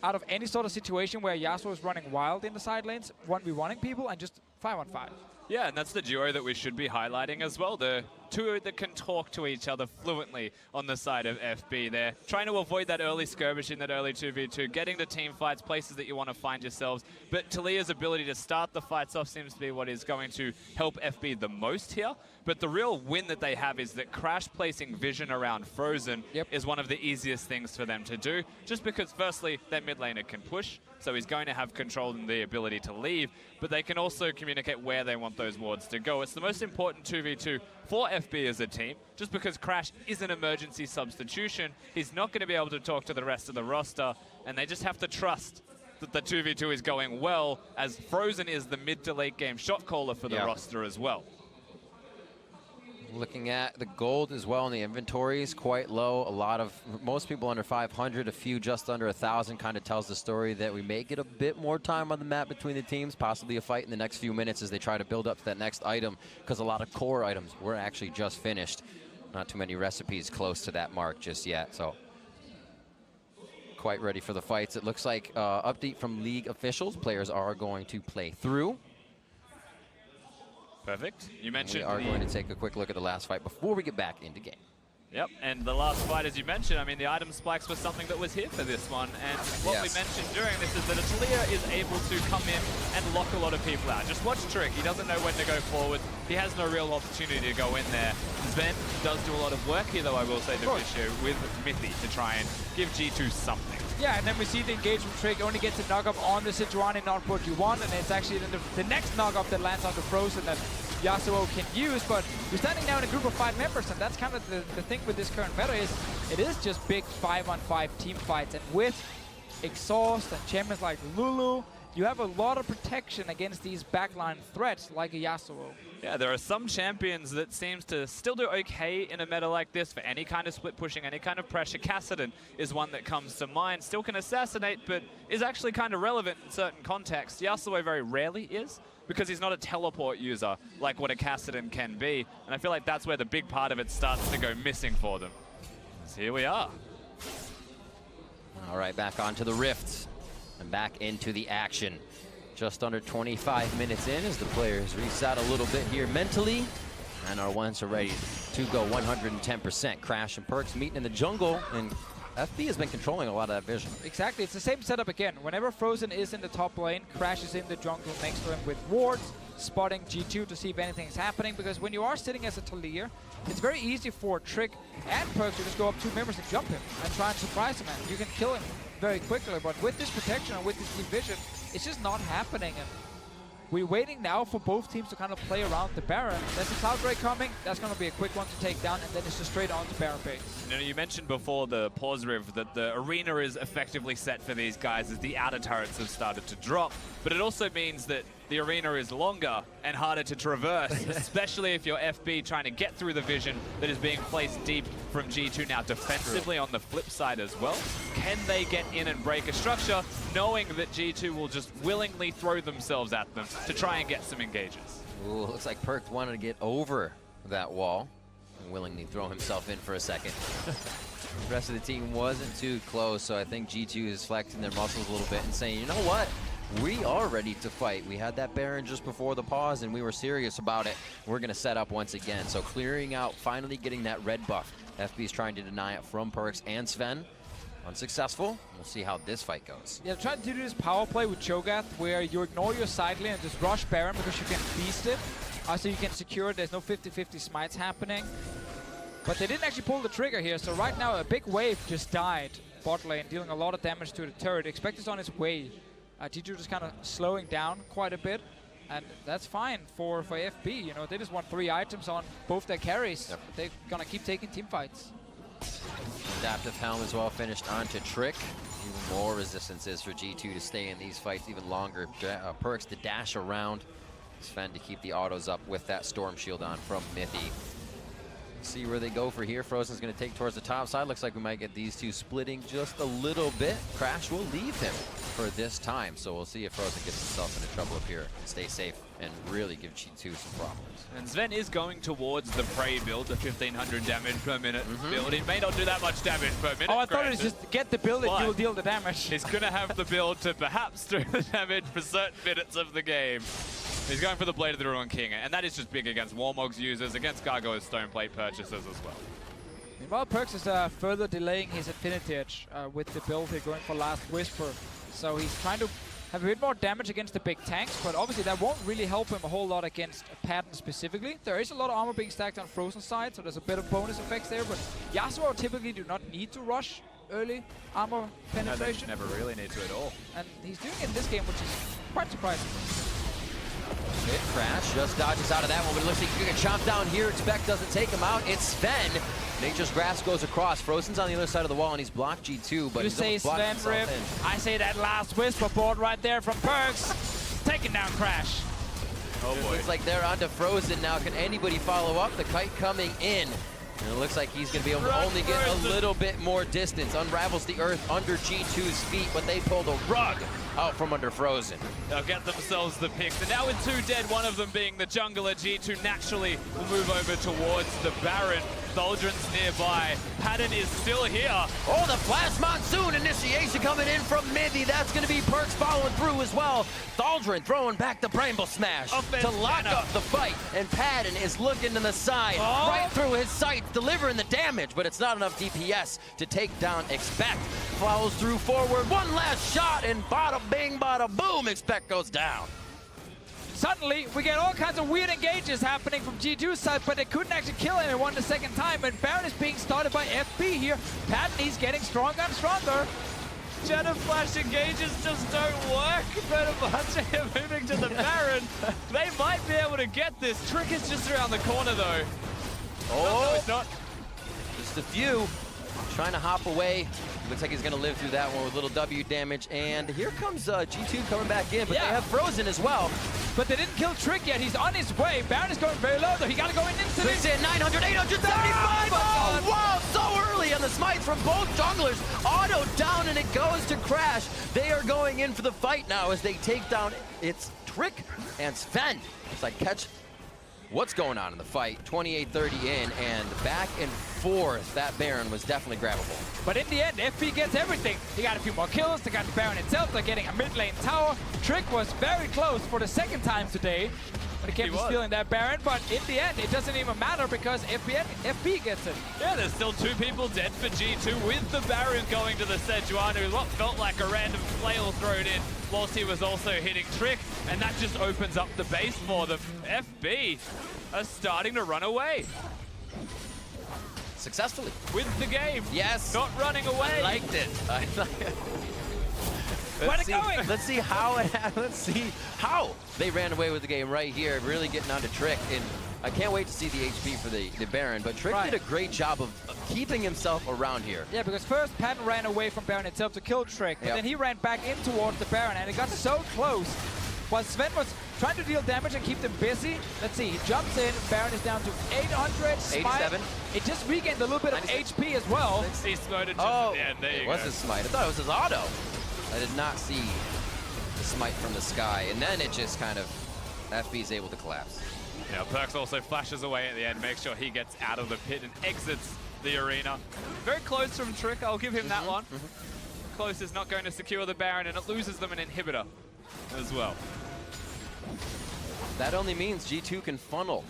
Speaker 1: out of any sort of situation where Yasuo is running wild in the side lanes, 1v1ing people, and just 5-on-5.
Speaker 2: Yeah, and that's the duo that we should be highlighting as well. The two that can talk to each other fluently on the side of FB. They're trying to avoid that early skirmish in that early 2v2, getting to team fights, places that you want to find yourselves. But Talia's ability to start the fights off seems to be what is going to help FB the most here. But the real win that they have is that Crash placing vision around Frozen is one of the easiest things for them to do. Just because, firstly, their mid laner can push, so he's going to have control and the ability to leave, but they can also communicate where they want those wards to go. It's the most important 2v2 for FB as a team. Just because Crash is an emergency substitution, he's not going to be able to talk to the rest of the roster, and they just have to trust that the 2v2 is going well, as Frozen is the mid to late game shot caller for the roster as well.
Speaker 3: Looking at the gold as well in the inventories, quite low. Most people under 500, a few just under 1,000. Kind of tells the story that we may get a bit more time on the map between the teams, possibly a fight in the next few minutes as they try to build up to that next item, because a lot of core items were actually just finished. Not too many recipes close to that mark just yet, so quite ready for the fights. It looks like update from league officials, players are going to play through.
Speaker 2: Perfect. You mentioned
Speaker 3: we are going to take a quick look at the last fight before we get back into game.
Speaker 2: Yep, and the last fight, as you mentioned, I mean, the item spikes was something that was here for this one. And what we mentioned during this is that Atalia is able to come in and lock a lot of people out. Just watch Trick. He doesn't know when to go forward. He has no real opportunity to go in there. Sven does do a lot of work here, though, I will say, Divisio, with Mithy to try and give G2 something.
Speaker 1: Yeah, and then we see the engagement Trick only gets a knock-up on the Sejuani, not what you want, and it's actually the next knock-up that lands on the Frozen that Yasuo can use, but you're standing now in a group of 5 members, and that's kind of the thing with this current meta is it is just big 5-on-5 team fights, and with Exhaust and champions like Lulu, you have a lot of protection against these backline threats like a Yasuo.
Speaker 2: Yeah, there are some champions that seems to still do okay in a meta like this for any kind of split pushing, any kind of pressure. Kassadin is one that comes to mind. Still can assassinate, but is actually kind of relevant in certain contexts. Yasuo very rarely is, because he's not a teleport user like what a Kassadin can be. And I feel like that's where the big part of it starts to go missing for them. So here we are.
Speaker 3: All right, back onto the Rift and back into the action. Just under 25 minutes in as the players reset a little bit here mentally and are once ready to go 110%. Crash and Perks meeting in the jungle, and FB has been controlling a lot of that vision.
Speaker 1: Exactly, it's the same setup again. Whenever Frozen is in the top lane, Crash is in the jungle next to him with wards, spotting G2 to see if anything is happening, because when you are sitting as a Talir, it's very easy for Trick and Perks to just go up 2 members and jump him and try and surprise him, and you can kill him very quickly. But with this protection and with this deep vision, it's just not happening. And we're waiting now for both teams to kind of play around the Baron. There's a Cloud Ray coming. That's going to be a quick one to take down, and then it's just straight on to Baron base.
Speaker 2: You know, you mentioned before the pause riv that the arena is effectively set for these guys as the outer turrets have started to drop. But it also means that the arena is longer and harder to traverse, especially if you're FB trying to get through the vision that is being placed deep from G2 now defensively on the flip side as well. Can they get in and break a structure, knowing that G2 will just willingly throw themselves at them to try and get some engages?
Speaker 3: Ooh, looks like Perk wanted to get over that wall and willingly throw himself in for a second. The rest of the team wasn't too close, so I think G2 is flexing their muscles a little bit and saying, you know what? We are ready to fight. We had that Baron just before the pause, and we were serious about it. We're going to set up once again. So clearing out, finally getting that red buff. FB's trying to deny it from Perks and Sven. Unsuccessful. We'll see how this fight goes.
Speaker 1: Yeah, trying to do this power play with Cho'Gath, where you ignore your side lane and just rush Baron because you can beast it. So you can secure it. There's no 50-50 smites happening. But they didn't actually pull the trigger here, so right now a big wave just died bot lane, dealing a lot of damage to the turret. Expect is on its way. G2 just kind of slowing down quite a bit, and that's fine for FB. You know, they just want 3 items on both their carries. Yep. They're gonna keep taking team fights.
Speaker 3: Adaptive Helm as well finished onto Trick. Even more resistances for G2 to stay in these fights even longer. Perks to dash around. Sven to keep the autos up with that Storm Shield on from Mithy. See where they go for here. Frozen's going to take towards the top side. Looks like we might get these two splitting just a little bit. Crash will leave him for this time. So we'll see if Frozen gets himself into trouble up here and stay safe and really give G2 some problems.
Speaker 2: And Sven is going towards the Prey build, the 1500 damage per minute build. He may not do that much damage per minute.
Speaker 1: Oh, I thought it was just get the build and you'll deal the damage.
Speaker 2: He's going to have the build to perhaps do the damage for certain minutes of the game. He's going for the Blade of the Ruined King, and that is just big against Warmog's users, against Gargoyle's Stoneplate purchasers as well.
Speaker 1: Meanwhile, Perks is further delaying his Infinity Edge with the build here, going for Last Whisper. So he's trying to have a bit more damage against the big tanks, but obviously that won't really help him a whole lot against Patton specifically. There is a lot of armor being stacked on Frozen side, so there's a bit of bonus effects there, but Yasuo typically do not need to rush early armor penetration.
Speaker 2: No, they never really need to at all.
Speaker 1: And he's doing it in this game, which is quite surprising.
Speaker 3: Hit Crash just dodges out of that one, but it looks like you can chomp down here. Expect doesn't take him out. It's Sven. Nature's Grasp goes across. Frozen's on the other side of the wall, and he's blocked G2, but
Speaker 1: you say Sven rip. I say that Last Whisper board right there from Perks. Taking down Crash.
Speaker 2: Oh
Speaker 3: It
Speaker 2: boy.
Speaker 3: looks like they're onto Frozen now. Can anybody follow up? The kite coming in. And it looks like he's going to be able to
Speaker 2: Run,
Speaker 3: only get a
Speaker 2: Frozen.
Speaker 3: little bit more distance. Unravels the earth under G2's feet, but they pulled a rug out from under Frozen.
Speaker 2: They'll get themselves the picks. And now with 2 dead, one of them being the jungler, G2 naturally will move over towards the Baron. Thaldren's nearby. Patton is still here.
Speaker 3: Oh, the Flash Monsoon initiation coming in from Midi. That's going to be Perks following through as well. Thaldren throwing back the Bramble Smash
Speaker 2: Offense
Speaker 3: to lock
Speaker 2: banner.
Speaker 3: up the fight. And Patton is looking to the side,
Speaker 2: Oh.
Speaker 3: right through his sight, delivering the damage, but it's not enough DPS to take down Expect. Follows through forward, one last shot, and bada bing, bada boom, Expect goes down.
Speaker 1: Suddenly, we get all kinds of weird engages happening from G2's side, but they couldn't actually kill anyone the second time, and Baron is being started by FB here. Patton, he's getting stronger and stronger.
Speaker 2: Shadow Flash engages just don't work. Fenerbahce moving to the Baron. They might be able to get this. Trick is just around the corner though.
Speaker 3: Oh,
Speaker 2: No, it's not.
Speaker 3: just a few. Trying to hop away. Looks like he's going to live through that one with little W damage. And here comes G2 coming back in, but
Speaker 1: Yeah.
Speaker 3: they have Frozen as well.
Speaker 1: But they didn't kill Trick yet. He's on his way. Baron is going very low, though. He got to go in instantly.
Speaker 3: He's in 900, 875. Oh, wow, so early on the smites from both junglers. Auto down, and it goes to Crash. They are going in for the fight now as they take down it's Trick and Sven. It's like catch what's going on in the fight. 28-30 in, and back and forth. That Baron was definitely grabbable.
Speaker 1: But in the end, FB gets everything. He got a few more kills. They got the Baron itself. They're getting a mid lane tower. Trick was very close for the second time today when it came to stealing that Baron. But in the end, it doesn't even matter because FB gets it.
Speaker 2: Yeah, there's still 2 people dead for G2 with the Baron going to the Sejuani with what felt like a random flail thrown in whilst he was also hitting Trick, and that just opens up the base for them. FB are starting to run away
Speaker 3: Successfully.
Speaker 2: with the game.
Speaker 3: Yes.
Speaker 2: Not running away.
Speaker 3: I liked it.
Speaker 1: Where's it going?
Speaker 3: Let's see how they ran away with the game right here, really getting onto Trick. And I can't wait to see the HP for the Baron, but Trick did a great job of keeping himself around here.
Speaker 1: Yeah, because first Patton ran away from Baron itself to kill Trick, but then he ran back in towards the Baron, and it got so close. While Sven was trying to deal damage and keep them busy, let's see, he jumps in, Baron is down to 800, Smite.
Speaker 3: 87.
Speaker 1: It just regained a little bit of
Speaker 3: 96.
Speaker 1: HP as well.
Speaker 2: He smoted just
Speaker 3: Oh,
Speaker 2: at the end. There you
Speaker 3: it
Speaker 2: go.
Speaker 3: was his smite. I thought it was his auto. I did not see the smite from the sky, and then it just kind of, FB is able to collapse.
Speaker 2: Yeah, Perks also flashes away at the end, makes sure he gets out of the pit and exits the arena. Very close from Trick, I'll give him that one. Close is not going to secure the Baron, and it loses them an inhibitor as well.
Speaker 3: That only means G2 can funnel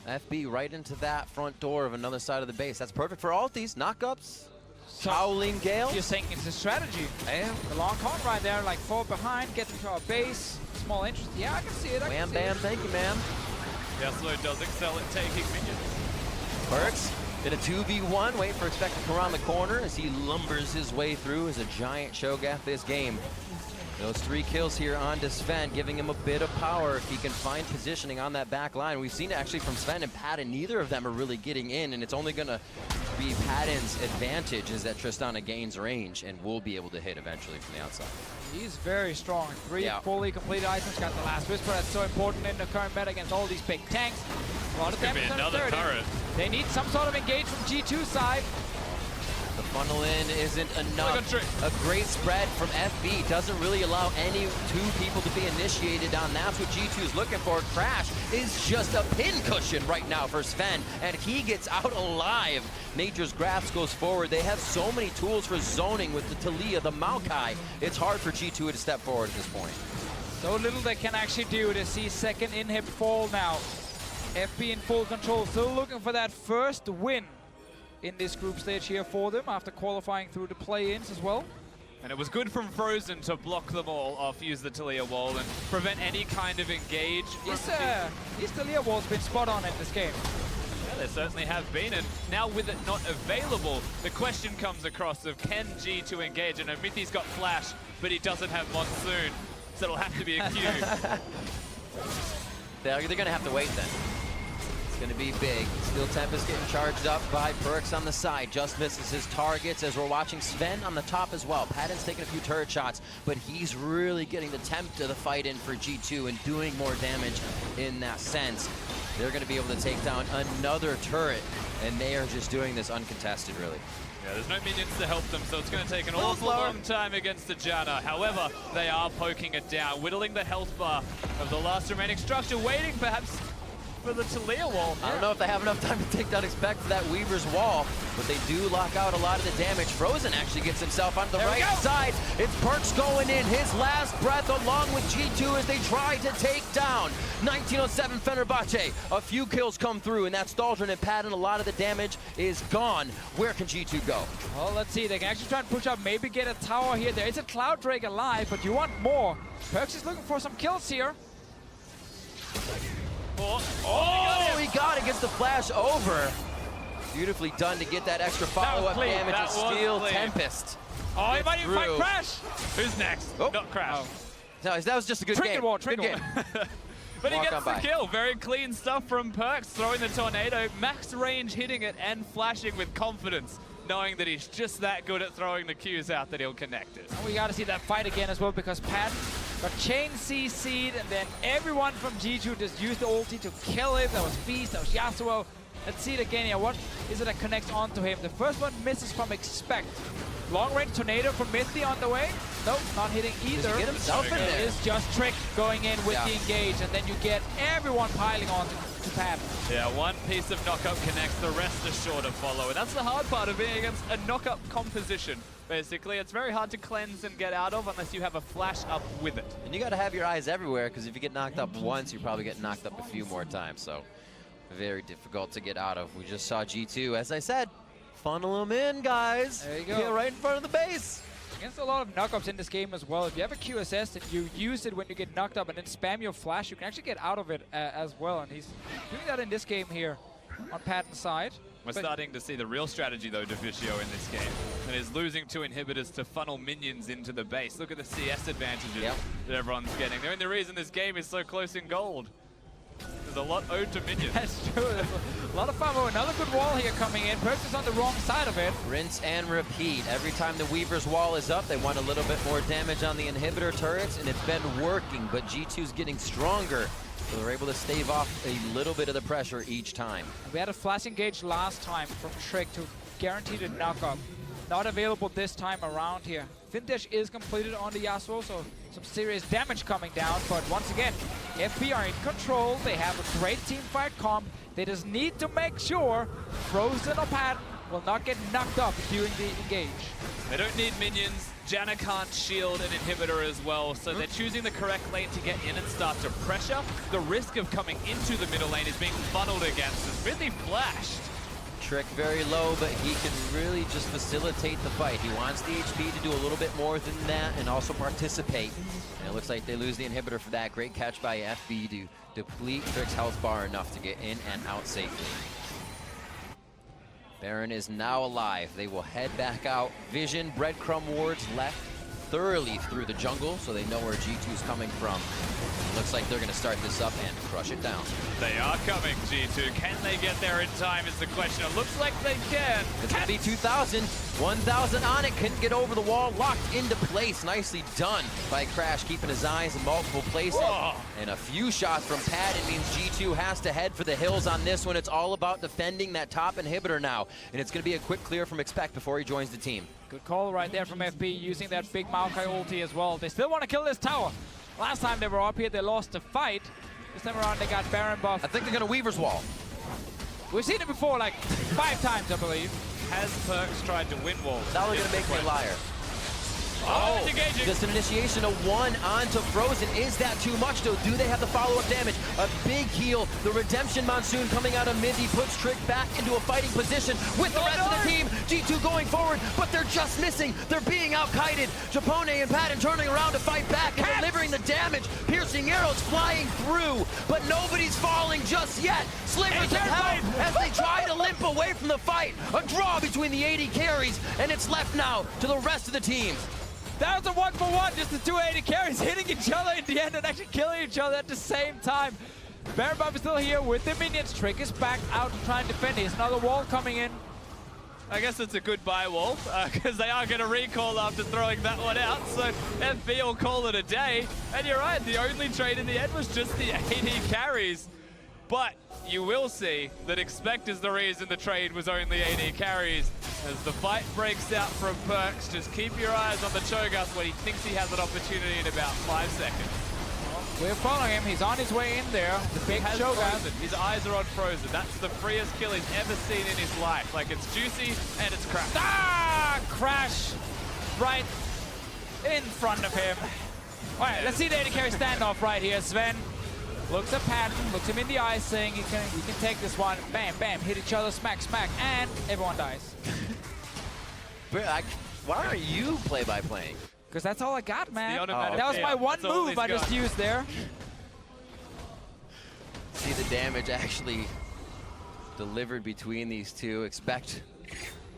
Speaker 3: FB right into that front door of another side of the base. That's perfect for ultis, knockups,
Speaker 1: So
Speaker 3: Howling Gale.
Speaker 1: you're saying it's a strategy.
Speaker 3: Yeah.
Speaker 1: The long con right there, like 4 behind, get into our base, small interest. Yeah, I can see it. I
Speaker 3: Wham
Speaker 1: can see
Speaker 3: bam,
Speaker 1: it.
Speaker 3: thank you, ma'am.
Speaker 2: Yasuo does excel at taking minions.
Speaker 3: Perks in a 2v1, waiting for Expect to come around the corner as he lumbers his way through as a giant Shogath this game. Those 3 kills here on to Sven, giving him a bit of power if he can find positioning on that back line. We've seen it actually from Sven and Patton. Neither of them are really getting in, and it's only going to be Patton's advantage is that Tristana gains range and will be able to hit eventually from the outside.
Speaker 1: He's very strong. 3
Speaker 3: Yeah.
Speaker 1: fully completed items. Got the last whisper. That's so important in the current meta against all these big tanks. A lot of
Speaker 2: Could be
Speaker 1: damage on
Speaker 2: another
Speaker 1: 30.
Speaker 2: turret.
Speaker 1: They need some sort of engage from G2 side.
Speaker 3: The funnel in isn't
Speaker 2: Look
Speaker 3: enough.
Speaker 2: at Trick.
Speaker 3: A great spread from FB doesn't really allow any 2 people to be initiated on. That's what G2 is looking for. Crash is just a pin cushion right now for Sven, and he gets out alive. Nature's Grasp goes forward. They have so many tools for zoning with the Talia, the Maokai. It's hard for G2 to step forward at this point.
Speaker 1: So little they can actually do to see second inhib fall now. FB in full control, still looking for that first win in this group stage here for them after qualifying through the play-ins as well.
Speaker 2: And it was good from Frozen to block them all off, use the Talia wall, and prevent any kind of engage.
Speaker 1: This Talia wall's been spot on in this game.
Speaker 2: Yeah, there certainly have been, and now with it not available, the question comes across of can G2 engage? And Mithy's got Flash, but he doesn't have Monsoon, so it'll have to be a Q.
Speaker 3: They're going to have to wait then. It's going to be big. Steel Tempest getting charged up by Perks on the side. Just misses his targets as we're watching Sven on the top as well. Patton's taking a few turret shots, but he's really getting the temp to the fight in for G2 and doing more damage in that sense. They're going to be able to take down another turret, and they are just doing this uncontested, really.
Speaker 2: Yeah, there's no minions to help them, so it's going to take an awful long time against the Janna. However, they are poking it down, whittling the health bar of the last remaining structure, waiting perhaps for the Talia wall.
Speaker 3: I don't know if they have enough time to take down Expect for that Weaver's wall, but they do lock out a lot of the damage. Frozen actually gets himself on the right side. It's Perks going in his last breath along with G2 as they try to take down 1907 Fenerbahce. A few kills come through, and that's Staldron and Patton. A lot of the damage is gone. Where can G2 go?
Speaker 1: Well, let's see. They can actually try and push up, maybe get a tower here. There is a Cloud Drake alive, but you want more. Perks is looking for some kills here.
Speaker 3: Oh, he got it, gets the flash over. Beautifully done to get that extra follow-up damage of Steel Tempest.
Speaker 1: Oh, he might even fight Crash.
Speaker 2: Who's next?
Speaker 3: Oh.
Speaker 2: Not Crash.
Speaker 3: Oh. No, that was just a good game.
Speaker 1: Trinket
Speaker 3: Good game.
Speaker 2: But he
Speaker 3: Walk
Speaker 2: gets
Speaker 3: on
Speaker 2: the
Speaker 3: by.
Speaker 2: kill. Very clean stuff from Perks, throwing the tornado, max range hitting it, and flashing with confidence, knowing that he's just that good at throwing the Qs out that he'll connect it.
Speaker 1: We got to see that fight again as well, because Patton got chain CC'd, and then everyone from G2 just used the ulti to kill him. That was Feast, that was Yasuo. Let's see it again here. What is it that connects onto him? The first one misses from Expect. Long range tornado from Mithy on the way. Nope, not hitting either.
Speaker 3: Does he get himself in there?
Speaker 1: It is just Trick going in with the engage, and then you get everyone piling on to Patton.
Speaker 2: Yeah, one piece of knockup connects, the rest are sure to follow. And that's the hard part of being against a knockup composition. Basically, it's very hard to cleanse and get out of unless you have a flash up with it.
Speaker 3: And you got to have your eyes everywhere, because if you get knocked up once, you probably get knocked up a few more times. So very difficult to get out of. We just saw G2, as I said, funnel them in, guys.
Speaker 1: There you go.
Speaker 3: Get right in front of the base.
Speaker 1: Against a lot of knockups in this game as well. If you have a QSS and you use it when you get knocked up and then spam your flash, you can actually get out of it as well. And he's doing that in this game here on Patton's side.
Speaker 2: We're starting to see the real strategy, though, Deficio in this game. And is losing two inhibitors to funnel minions into the base. Look at the CS advantages that everyone's getting. The only reason this game is so close in gold. There's a lot owed to minions.
Speaker 1: That's true. There's a lot of fun. Oh, another good wall here coming in. Perks is on the wrong side of it.
Speaker 3: Rinse and repeat. Every time the Weaver's wall is up, they want a little bit more damage on the inhibitor turrets, and it's been working, but G2's getting stronger. So they're able to stave off a little bit of the pressure each time.
Speaker 1: We had a flash engage last time from Trick to guarantee the knockup. Not available this time around here. Vintage is completed on the Yasuo, so some serious damage coming down. But once again, FP are in control. They have a great team fight comp. They just need to make sure Frozen or Patton will not get knocked up during the engage.
Speaker 2: They don't need minions. Janna can't shield an inhibitor as well, so they're choosing the correct lane to get in and start to pressure. The risk of coming into the middle lane is being funneled against. It's really flashed.
Speaker 3: Trick very low, but he can really just facilitate the fight. He wants the HP to do a little bit more than that and also participate. And it looks like they lose the inhibitor for that. Great catch by FB to deplete Trick's health bar enough to get in and out safely. Baron is now alive. They will head back out. Vision, breadcrumb wards left thoroughly through the jungle, so they know where G2 is coming from. Looks like they're going to start this up and crush it down.
Speaker 2: They are coming, G2. Can they get there in time is the question. It looks like they can.
Speaker 3: It's going to be 2,000. 1,000 on it. Couldn't get over the wall. Locked into place. Nicely done by Crash, keeping his eyes in multiple places.
Speaker 2: Whoa.
Speaker 3: And a few shots from Pat. It means G2 has to head for the hills on this one. It's all about defending that top inhibitor now. And it's going to be a quick clear from Expect before he joins the team.
Speaker 1: Good call right there from FP, using that big Maokai ulti as well. They still want to kill this tower. Last time they were up here, they lost the fight. This time around, they got Baron buff.
Speaker 3: I think they're going to Weaver's Wall.
Speaker 1: We've seen it before, like 5 times, I believe.
Speaker 2: Has Perks tried to win wall?
Speaker 3: Now they're going to make me a liar.
Speaker 2: Oh, engaging.
Speaker 3: Just an initiation of 1 onto Frozen. Is that too much, though? Do they have the follow-up damage? A big heal. The Redemption Monsoon coming out of mid. He puts Trick back into a fighting position with the rest of the team. G2 going forward, but they're just missing. They're being out-kited. Japone and Patton turning around to fight back and delivering the damage. Piercing arrows flying through, but nobody's falling just yet. Slivers of help as they try to limp away from the fight. A draw between the 80 carries, and it's left now to the rest of the team.
Speaker 1: That was a 1-for-1, just the 280 carries hitting each other in the end and actually killing each other at the same time. Baron buff is still here with the minions. Trick is back out to try and defend. Here's another wall coming in.
Speaker 2: I guess it's a goodbye wall, because they are going to recall after throwing that one out, so FB will call it a day. And you're right, the only trade in the end was just the AD carries. But you will see that Expect is the reason the trade was only AD carries. As the fight breaks out from Perks, just keep your eyes on the Cho'Gath when he thinks he has an opportunity in about 5 seconds.
Speaker 1: We're following him. He's on his way in there. The big Cho'Gath.
Speaker 2: His eyes are on Frozen. That's the freest kill he's ever seen in his life. Like, it's juicy and it's crash.
Speaker 1: Ah! Crash right in front of him. All right, let's see the AD carry standoff right here. Sven looks at Patton, looks him in the eyes, saying we can take this one. Bam, bam, hit each other, smack, smack, and everyone dies.
Speaker 3: Why are you play-by-playing?
Speaker 1: Because that's all I got, man.
Speaker 2: That
Speaker 1: was my one move I just used there.
Speaker 3: See the damage actually delivered between these two. Expect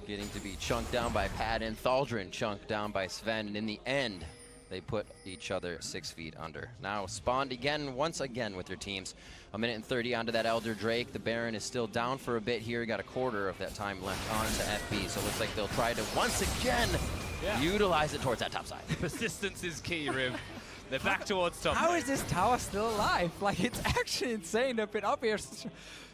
Speaker 3: getting to be chunked down by Patton, Thaldrun chunked down by Sven, and in the end, they put each other 6 feet under. Now spawned again, once again with their teams. 1 minute and 30 onto that Elder Drake. The Baron is still down for a bit here. Got a quarter of that time left on to FB, so it looks like they'll try to once again utilize it towards that top side.
Speaker 2: Persistence is key, Riv. They're back towards top.
Speaker 1: How is this tower still alive? Like, it's actually insane. They've been up here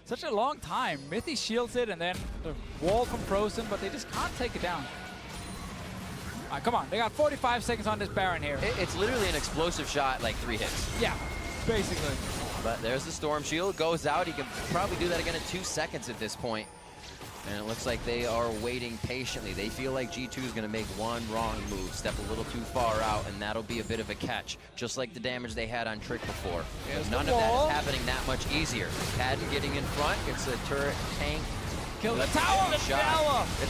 Speaker 1: such a long time. Mythy shields it, and then the wall from Frozen, but they just can't take it down. All right, come on. They got 45 seconds on this Baron here.
Speaker 3: It's literally an explosive shot, like 3 hits.
Speaker 1: Yeah, basically.
Speaker 3: But there's the Storm Shield, goes out. He can probably do that again in 2 seconds at this point. And it looks like they are waiting patiently. They feel like G2 is going to make one wrong move, step a little too far out, and that'll be a bit of a catch, just like the damage they had on Trick before. None of that is happening that much easier. Patton getting in front, it's a turret tank.
Speaker 1: Kill the tower!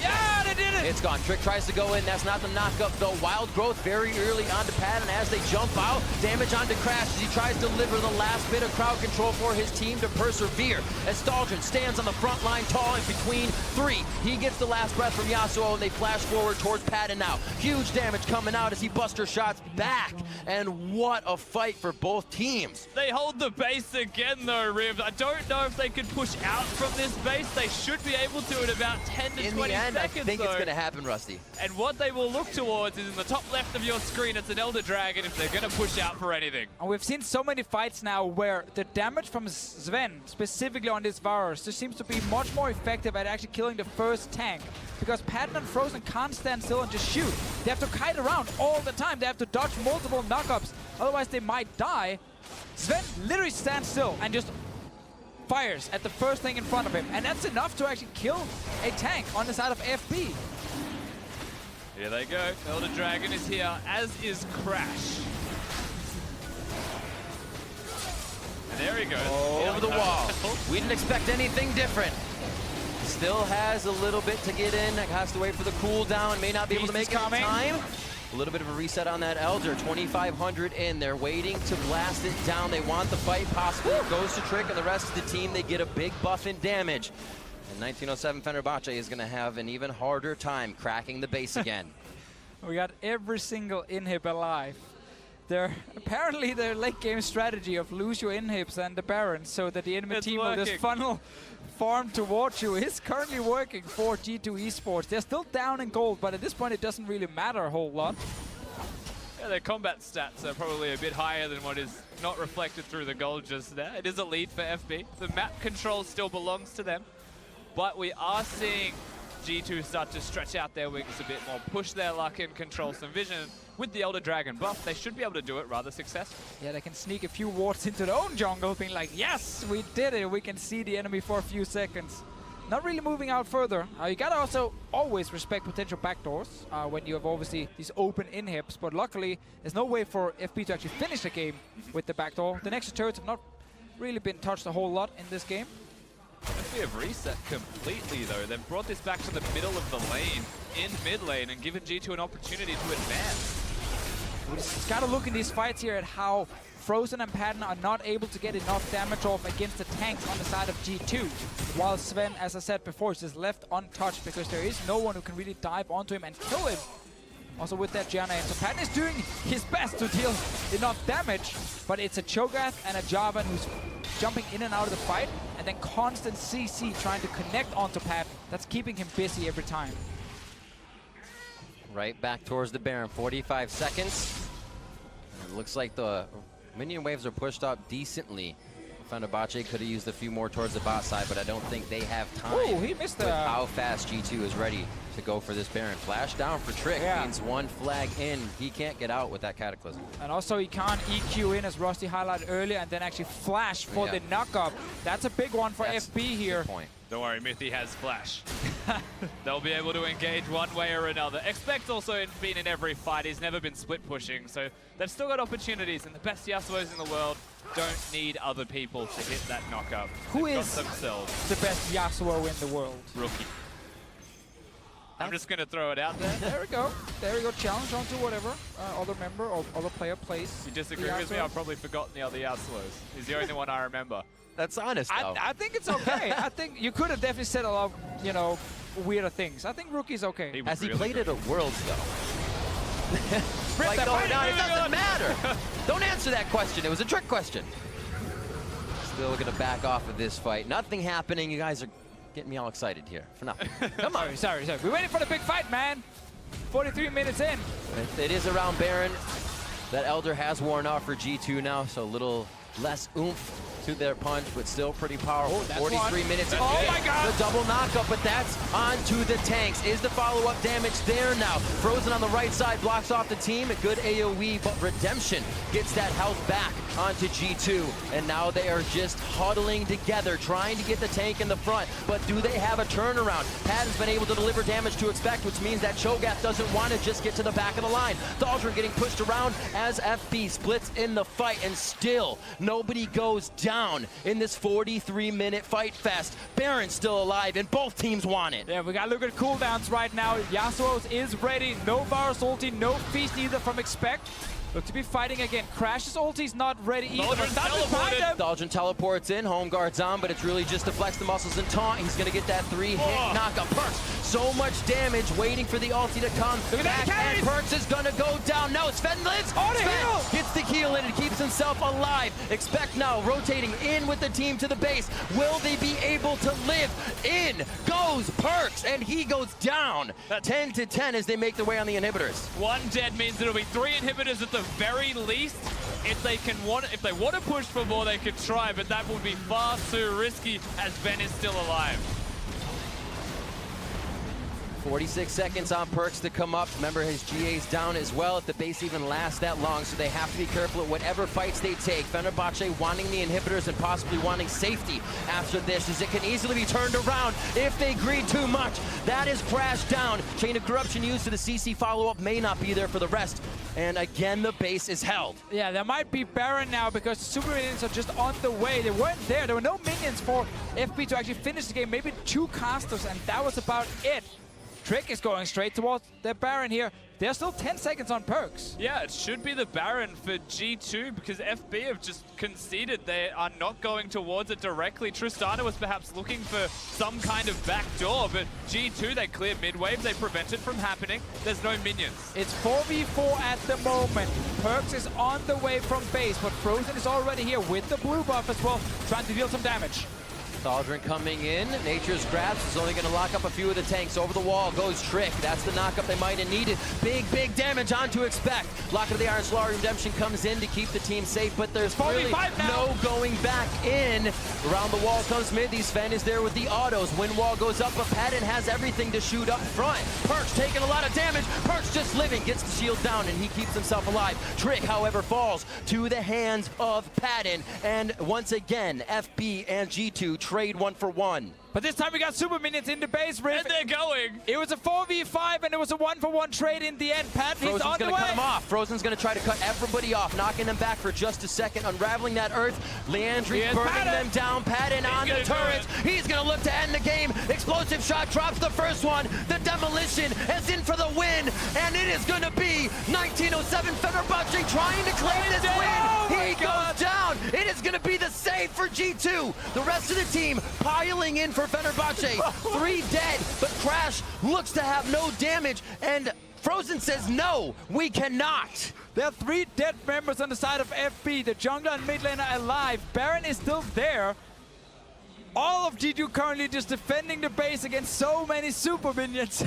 Speaker 1: Yeah, they did it!
Speaker 3: It's gone. Trick tries to go in. That's not the knockup, though. Wild Growth very early onto Patton as they jump out. Damage onto Crash as he tries to deliver the last bit of crowd control for his team to persevere. As Thaldrun stands on the front line tall in between 3. He gets the last breath from Yasuo, and they flash forward towards Patton now. Huge damage coming out as he buster shots back. And what a fight for both teams.
Speaker 2: They hold the base again, though, Riv. I don't know if they could push out from this base. They should be able to in about 10 to 20 seconds. In the end, I think
Speaker 3: it's going to happen, Rusty.
Speaker 2: And what they will look towards is in the top left of your screen, it's an Elder Dragon if they're going to push out for anything.
Speaker 1: And we've seen so many fights now where the damage from Sven, specifically on this Varus, just seems to be much more effective at actually killing the first tank. Because Patton and Frozen can't stand still and just shoot. They have to kite around all the time. They have to dodge multiple knockups. Otherwise, they might die. Sven literally stands still and just fires at the first thing in front of him, and that's enough to actually kill a tank on the side of FB.
Speaker 2: Here they go. Elder Dragon is here, as is Crash. And there he goes.
Speaker 3: Over the wall. We didn't expect anything different. Still has a little bit to get in. Has to wait for the cooldown. May not be able to make it in time. A little bit of a reset on that Elder. 2,500 in. They're waiting to blast it down. They want the fight possible. It goes to Trick and the rest of the team. They get a big buff in damage. And 1907 Fenerbahce is going to have an even harder time cracking the base again.
Speaker 1: We got every single inhib alive. Apparently their late game strategy of lose your inhibs and the Baron so that the enemy team will just funnel farm towards you is currently working for G2 Esports. They're still down in gold, but at this point it doesn't really matter a whole lot.
Speaker 2: Yeah, their combat stats are probably a bit higher than what is not reflected through the gold just there. It is a lead for FB. The map control still belongs to them, but we are seeing G2 start to stretch out their wings a bit more, push their luck and control some vision. With the Elder Dragon buff, they should be able to do it rather successfully.
Speaker 1: Yeah, they can sneak a few wards into their own jungle, being like, yes, we did it. We can see the enemy for a few seconds. Not really moving out further. You gotta also always respect potential backdoors when you have obviously these open inhibs, but luckily there's no way for FB to actually finish the game with the backdoor. The Nexus turrets have not really been touched a whole lot in this game.
Speaker 2: FB have reset completely though. They've brought this back to the middle of the lane, in mid lane, and given G2 an opportunity to advance.
Speaker 1: We just gotta look in these fights here at how Frozen and Patton are not able to get enough damage off against the tanks on the side of G2. While Sven, as I said before, is just left untouched because there is no one who can really dive onto him and kill him. Also with that Janna in. So Patton is doing his best to deal enough damage, but it's a Cho'Gath and a Jarvan who's jumping in and out of the fight, and then constant CC trying to connect onto Patton. That's keeping him busy every time.
Speaker 3: Right back towards the Baron, 45 seconds. And it looks like the minion waves are pushed up decently. Fenerbahce could have used a few more towards the bot side, but I don't think they have time.
Speaker 1: Oh, he missed
Speaker 3: with how fast G2 is ready to go for this Baron. Flash down for Trick means one flag in. He can't get out with that Cataclysm.
Speaker 1: And also he can't EQ in, as Rusty highlighted earlier, and then actually flash for the knock-up. That's a big one for FB here.
Speaker 3: Good point.
Speaker 2: Don't worry, Mythy has flash. They'll be able to engage one way or another. Expect also been in every fight. He's never been split pushing, so they've still got opportunities, and the best Yasuos in the world don't need other people to hit that knockup.
Speaker 1: Who
Speaker 2: They've
Speaker 1: is
Speaker 2: got themselves.
Speaker 1: the best Yasuo in the world?
Speaker 2: Rookie. I'm just going to throw it out there.
Speaker 1: There we go. There we go. Challenge onto whatever other member or other player plays.
Speaker 2: If you disagree with me, I've probably forgotten the other Yasuos. He's the only one I remember.
Speaker 3: That's honest, though.
Speaker 1: I think it's okay. I think you could have definitely said a lot of, you know, weirder things. I think Rookie's okay.
Speaker 3: As he played at a Worlds, though.
Speaker 1: Like,
Speaker 3: it doesn't matter. Don't answer that question. It was a trick question. Still going to back off of this fight. Nothing happening. You guys are getting me all excited here for nothing. Come on.
Speaker 1: Sorry. We're waiting for the big fight, man. 43 minutes in.
Speaker 3: It is around Baron. That Elder has worn off for G2 now, so a little less oomph to their punch, but still pretty powerful. 43 minutes.
Speaker 1: Oh my God!
Speaker 3: The double knockup, but that's onto the tanks. Is the follow-up damage there now? Frozen on the right side blocks off the team. A good AoE, but Redemption gets that health back onto G2. And now they are just huddling together, trying to get the tank in the front. But do they have a turnaround? Patton's been able to deliver damage to expect, which means that Cho'Gath doesn't want to just get to the back of the line. Thaldrun getting pushed around as FB splits in the fight, and still nobody goes down in this 43-minute fight fest. Baron's still alive, and both teams want it.
Speaker 1: Yeah, we gotta look at cooldowns right now. Yasuo's is ready. No Varus ulti, no Feast either from Expect. Look to be fighting again. Crash's ulti's not ready either.
Speaker 3: Thaldrun teleports in, home guard's on, but it's really just to flex the muscles and taunt. He's gonna get that 3-hit knockup. Perks, so much damage, waiting for the ulti to come back, and Perks is gonna go down. No, Sven lives. Sven gets the heal in and keeps himself alive. Expect now rotating in with the team to the base. Will they be able to live? In goes Perks, and he goes down. 10-10 as they make their way on the inhibitors.
Speaker 2: One dead means it'll be 3 inhibitors at the very least. If they want to push for more, they could try, but that would be far too risky as Ben is still alive.
Speaker 3: 46 seconds on Perks to come up. Remember, his GA's down as well if the base even lasts that long, so they have to be careful at whatever fights they take. Fenerbahce wanting the inhibitors and possibly wanting safety after this, as it can easily be turned around if they greed too much. That is crashed down. Chain of Corruption used to the CC follow-up may not be there for the rest. And again, the base is held.
Speaker 1: Yeah, there might be Baron now because the super minions are just on the way. They weren't there. There were no minions for FB to actually finish the game. Maybe 2 casters, and that was about it. Trick is going straight towards the Baron here. There's still 10 seconds on Perks.
Speaker 2: Yeah, it should be the Baron for G2 because FB have just conceded they are not going towards it directly. Tristana was perhaps looking for some kind of back door, but G2, they cleared mid-wave. They prevent it from happening. There's no minions.
Speaker 1: It's 4v4 at the moment. Perks is on the way from base, but Frozen is already here with the blue buff as well, trying to deal some damage.
Speaker 3: Thaldrun coming in. Nature's Grasp is only going to lock up a few of the tanks. Over the wall goes Trick. That's the knockup they might have needed. Big damage on to Expect. Lock of the Iron Solari Redemption comes in to keep the team safe, but there's really no going back in. Around the wall comes Middy. Sven is there with the autos. Wind wall goes up, but Patton has everything to shoot up front. Perks taking a lot of damage. Perks just living. Gets the shield down, and he keeps himself alive. Trick, however, falls to the hands of Patton. And once again, FB and G2 trade 1 for 1.
Speaker 1: But this time we got super minions in the base, Riff.
Speaker 2: And they're going.
Speaker 1: It was a 4v5 and it was a 1-for-1 trade in the end. Patton, he's on the way.
Speaker 3: Frozen's gonna cut him off. Frozen's gonna try to cut everybody off, knocking them back for just a second, unraveling that earth. Leandri burning them down. Patton on the turrets. He's gonna look to end the game. Explosive shot drops the first one. The demolition is in for the win, and it is gonna be 1907 Fenerbahce trying to claim this win. He goes down. It is gonna be the save for G2. The rest of the team piling in for Fenerbahce. 3 dead, but Crash looks to have no damage, and Frozen says, no, we cannot.
Speaker 1: There are 3 dead members on the side of FB. The jungler and mid laner alive. Baron is still there. All of G2 currently just defending the base against so many super minions.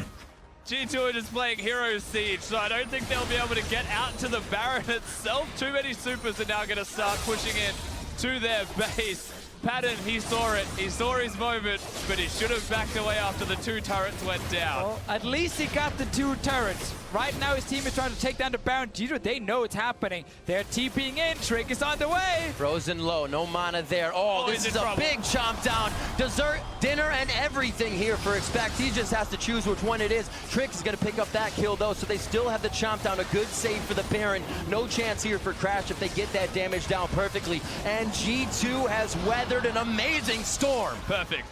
Speaker 2: G2 are just playing Hero Siege, so I don't think they'll be able to get out to the Baron itself. Too many supers are now going to start pushing in to their base. Patton, he saw it. He saw his moment, but he should have backed away after the 2 turrets went down.
Speaker 1: Well, at least he got the 2 turrets. Right now his team is trying to take down the Baron. G2, they know it's happening. They're TPing in. Trick is on the way.
Speaker 3: Frozen low, no mana there. Oh, this is a big chomp down. Dessert, dinner, and everything here for Expect. He just has to choose which one it is. Trick is going to pick up that kill, though, so they still have the chomp down. A good save for the Baron. No chance here for Crash if they get that damage down perfectly. And G2 has weathered an amazing storm.
Speaker 2: Perfect.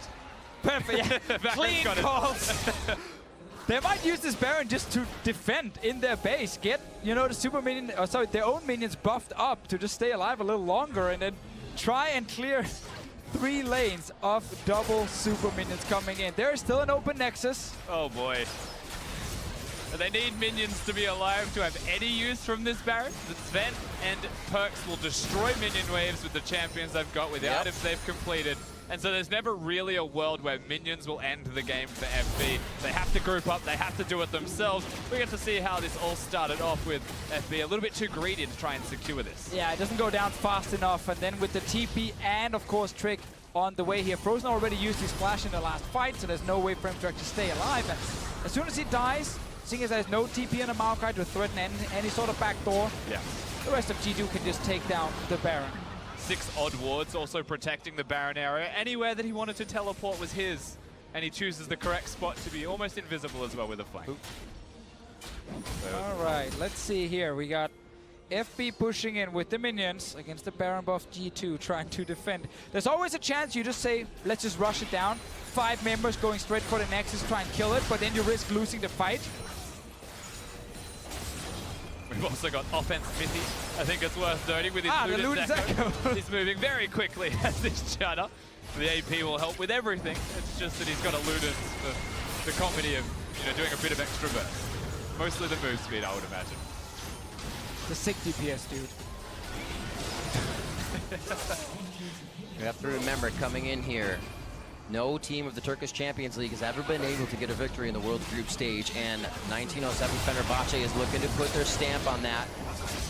Speaker 1: Perfect. Yeah. Clean calls. They might use this Baron just to defend in their base. Get, you know, the super minion, or sorry, their own minions buffed up to just stay alive a little longer and then try and clear 3 lanes of double super minions coming in. There is still an open Nexus.
Speaker 2: Oh boy. They need minions to be alive to have any use from this Baron. Sven and Perks will destroy minion waves with the champions they've got, with the items they've completed. And so there's never really a world where minions will end the game for FB. They have to group up, they have to do it themselves. We get to see how this all started off with FB a little bit too greedy to try and secure this.
Speaker 1: Yeah, it doesn't go down fast enough. And then with the TP and, of course, Trick on the way here. Frozen already used his flash in the last fight, so there's no way for him to actually stay alive. And as soon as he dies, seeing as there's no TP and a Maokai to threaten any sort of backdoor, the rest of G2 can just take down the Baron.
Speaker 2: 6 odd wards also protecting the Baron area. Anywhere that he wanted to teleport was his, and he chooses the correct spot to be almost invisible as well with a flank.
Speaker 1: All right, let's see here. We got FB pushing in with the minions against the Baron buff G2 trying to defend. There's always a chance you just say, let's just rush it down. 5 members going straight for the Nexus, try and kill it, but then you risk losing the fight.
Speaker 2: We've also got offense Mithy. I think it's worth noting with his Ludens Echo. He's moving very quickly as this China. The AP will help with everything. It's just that he's got a Ludens for the comedy of, you know, doing a bit of extra burst. Mostly the move speed, I would imagine.
Speaker 1: The 6 DPS, dude.
Speaker 3: You have to remember, coming in here, no team of the Turkish Champions League has ever been able to get a victory in the World Group stage, and 1907 Fenerbahce is looking to put their stamp on that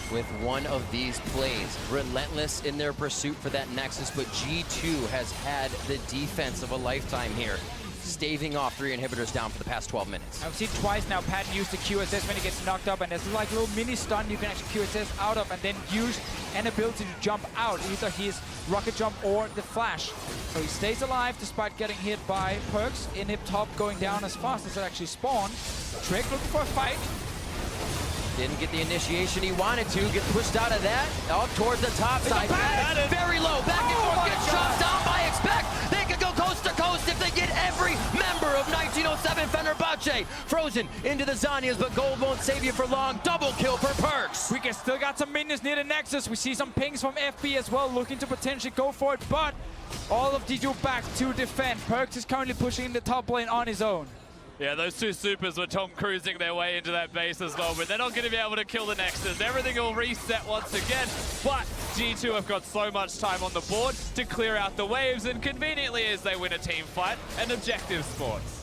Speaker 3: with one of these plays. Relentless in their pursuit for that Nexus, but G2 has had the defense of a lifetime here, staving off 3 inhibitors down for the past 12 minutes.
Speaker 1: I've seen twice now Patton use the QSS when he gets knocked up, and there's like a little mini stun you can actually QSS out of and then use an ability to jump out, either his rocket jump or the flash. So he stays alive despite getting hit by Perks. Inhib top going down as fast as it actually spawned. Trick looking for a fight.
Speaker 3: Didn't get the initiation he wanted to, get pushed out of that, up towards the top side. Very low, back and forth, gets shot down by Expect. They could go coast to coast if they get every member of 1907 Fenerbahce. Frozen into the Zanyas, but gold won't save you for long. Double kill for Perks.
Speaker 1: We can still got some minions near the Nexus. We see some pings from FB as well, looking to potentially go for it, but all of G2 back to defend. Perks is currently pushing in the top lane on his own.
Speaker 2: Yeah, those 2 supers were Tom cruising their way into that base as well, but they're not going to be able to kill the Nexus. Everything will reset once again, but G2 have got so much time on the board to clear out the waves, and conveniently as they win a team fight, an objective spawns.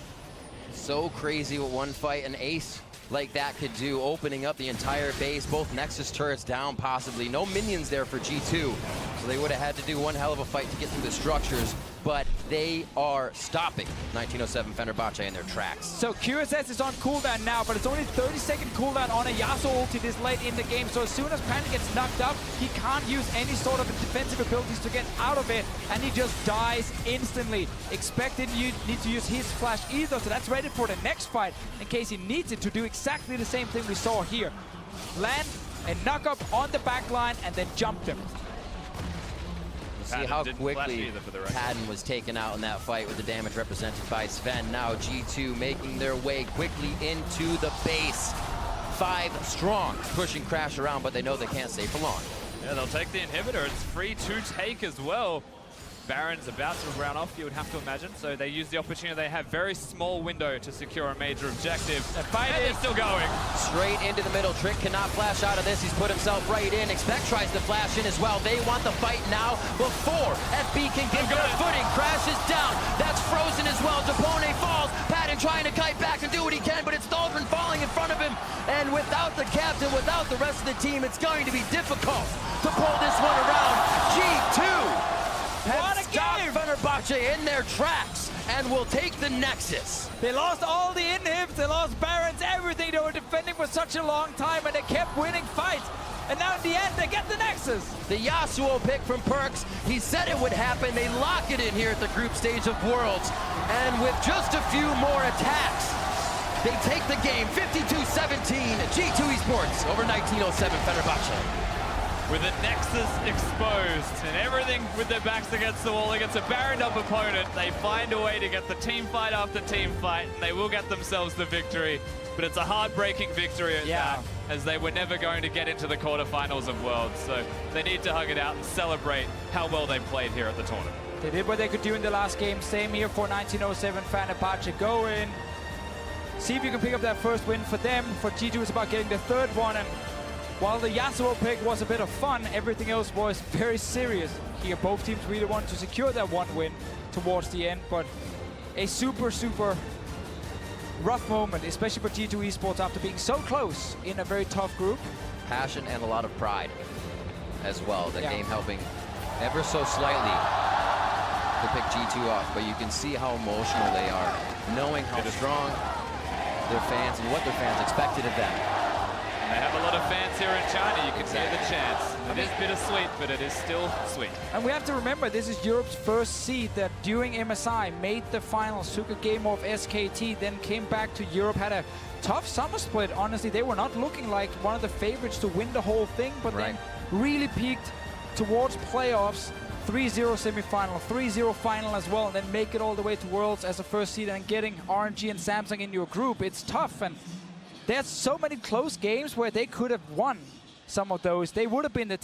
Speaker 3: So crazy what one fight, an ace like that could do, opening up the entire base, both Nexus turrets down possibly. No minions there for G2, so they would have had to do one hell of a fight to get through the structures, but they are stopping 1907 Fenerbahce in their tracks.
Speaker 1: So QSS is on cooldown now, but it's only 30-second cooldown on a Yasuo ulti this late in the game, so as soon as Panic gets knocked up, he can't use any sort of defensive abilities to get out of it, and he just dies instantly. Expect didn't need to use his flash either, so that's ready for the next fight in case he needs it to do exactly the same thing we saw here. Land and knock up on the back line and then jump him.
Speaker 3: See how quickly Patton was taken out in that fight with the damage represented by Sven. Now G2 making their way quickly into the base. 5 strong, pushing Crash around, but they know they can't stay for long.
Speaker 2: Yeah, they'll take the inhibitor. It's free to take as well. Baron's about to run off, you would have to imagine. So they use the opportunity they have. Very small window to secure a major objective. The fight is still going.
Speaker 3: Straight into the middle. Trick cannot flash out of this. He's put himself right in. Expect tries to flash in as well. They want the fight now before FB can get their footing. Crashes down. That's frozen as well. Japone falls. Patton trying to kite back and do what he can, but it's Dahlgren falling in front of him. And without the captain, without the rest of the team, it's going to be difficult to pull this one around. G2 has stopped Fenerbahce in their tracks and will take the Nexus.
Speaker 1: They lost all the inhibs, they lost Barons, everything. They were defending for such a long time and they kept winning fights. And now in the end, they get the Nexus.
Speaker 3: The Yasuo pick from Perks, he said it would happen. They lock it in here at the group stage of Worlds. And with just a few more attacks, they take the game 52-17. G2 Esports over 1907 Fenerbahce.
Speaker 2: With the Nexus exposed and everything with their backs against the wall against a Baroned up opponent, they find a way to get the team fight after team fight, and they will get themselves the victory. But it's a heartbreaking victory at that, as they were never going to get into the quarterfinals of Worlds. So they need to hug it out and celebrate how well they played here at the tournament.
Speaker 1: They did what they could do in the last game. Same here for 1907 Fenerbahce. Go in, see if you can pick up that first win for them. For G2, it's about getting the third one. And while the Yasuo pick was a bit of fun, everything else was very serious here. Both teams really wanted to secure that one win towards the end, but a super, super rough moment, especially for G2 Esports after being so close in a very tough group.
Speaker 3: Passion and a lot of pride as well. The game helping ever so slightly to pick G2 off, but you can see how emotional they are, knowing how strong their fans and what their fans expected of them.
Speaker 2: They have a lot of fans here in China. You can hear the chants. It is bittersweet, but it is still sweet.
Speaker 1: And we have to remember, this is Europe's first seed that during MSI made the finals, took a game off SKT, then came back to Europe, had a tough summer split. Honestly, they were not looking like one of the favorites to win the whole thing, but then really peaked towards playoffs. 3-0 semi-final, 3-0 final as well, and then make it all the way to Worlds as a first seed and getting RNG and Samsung in your group. It's tough, and there's so many close games where they could have won some of those. They would have been the team.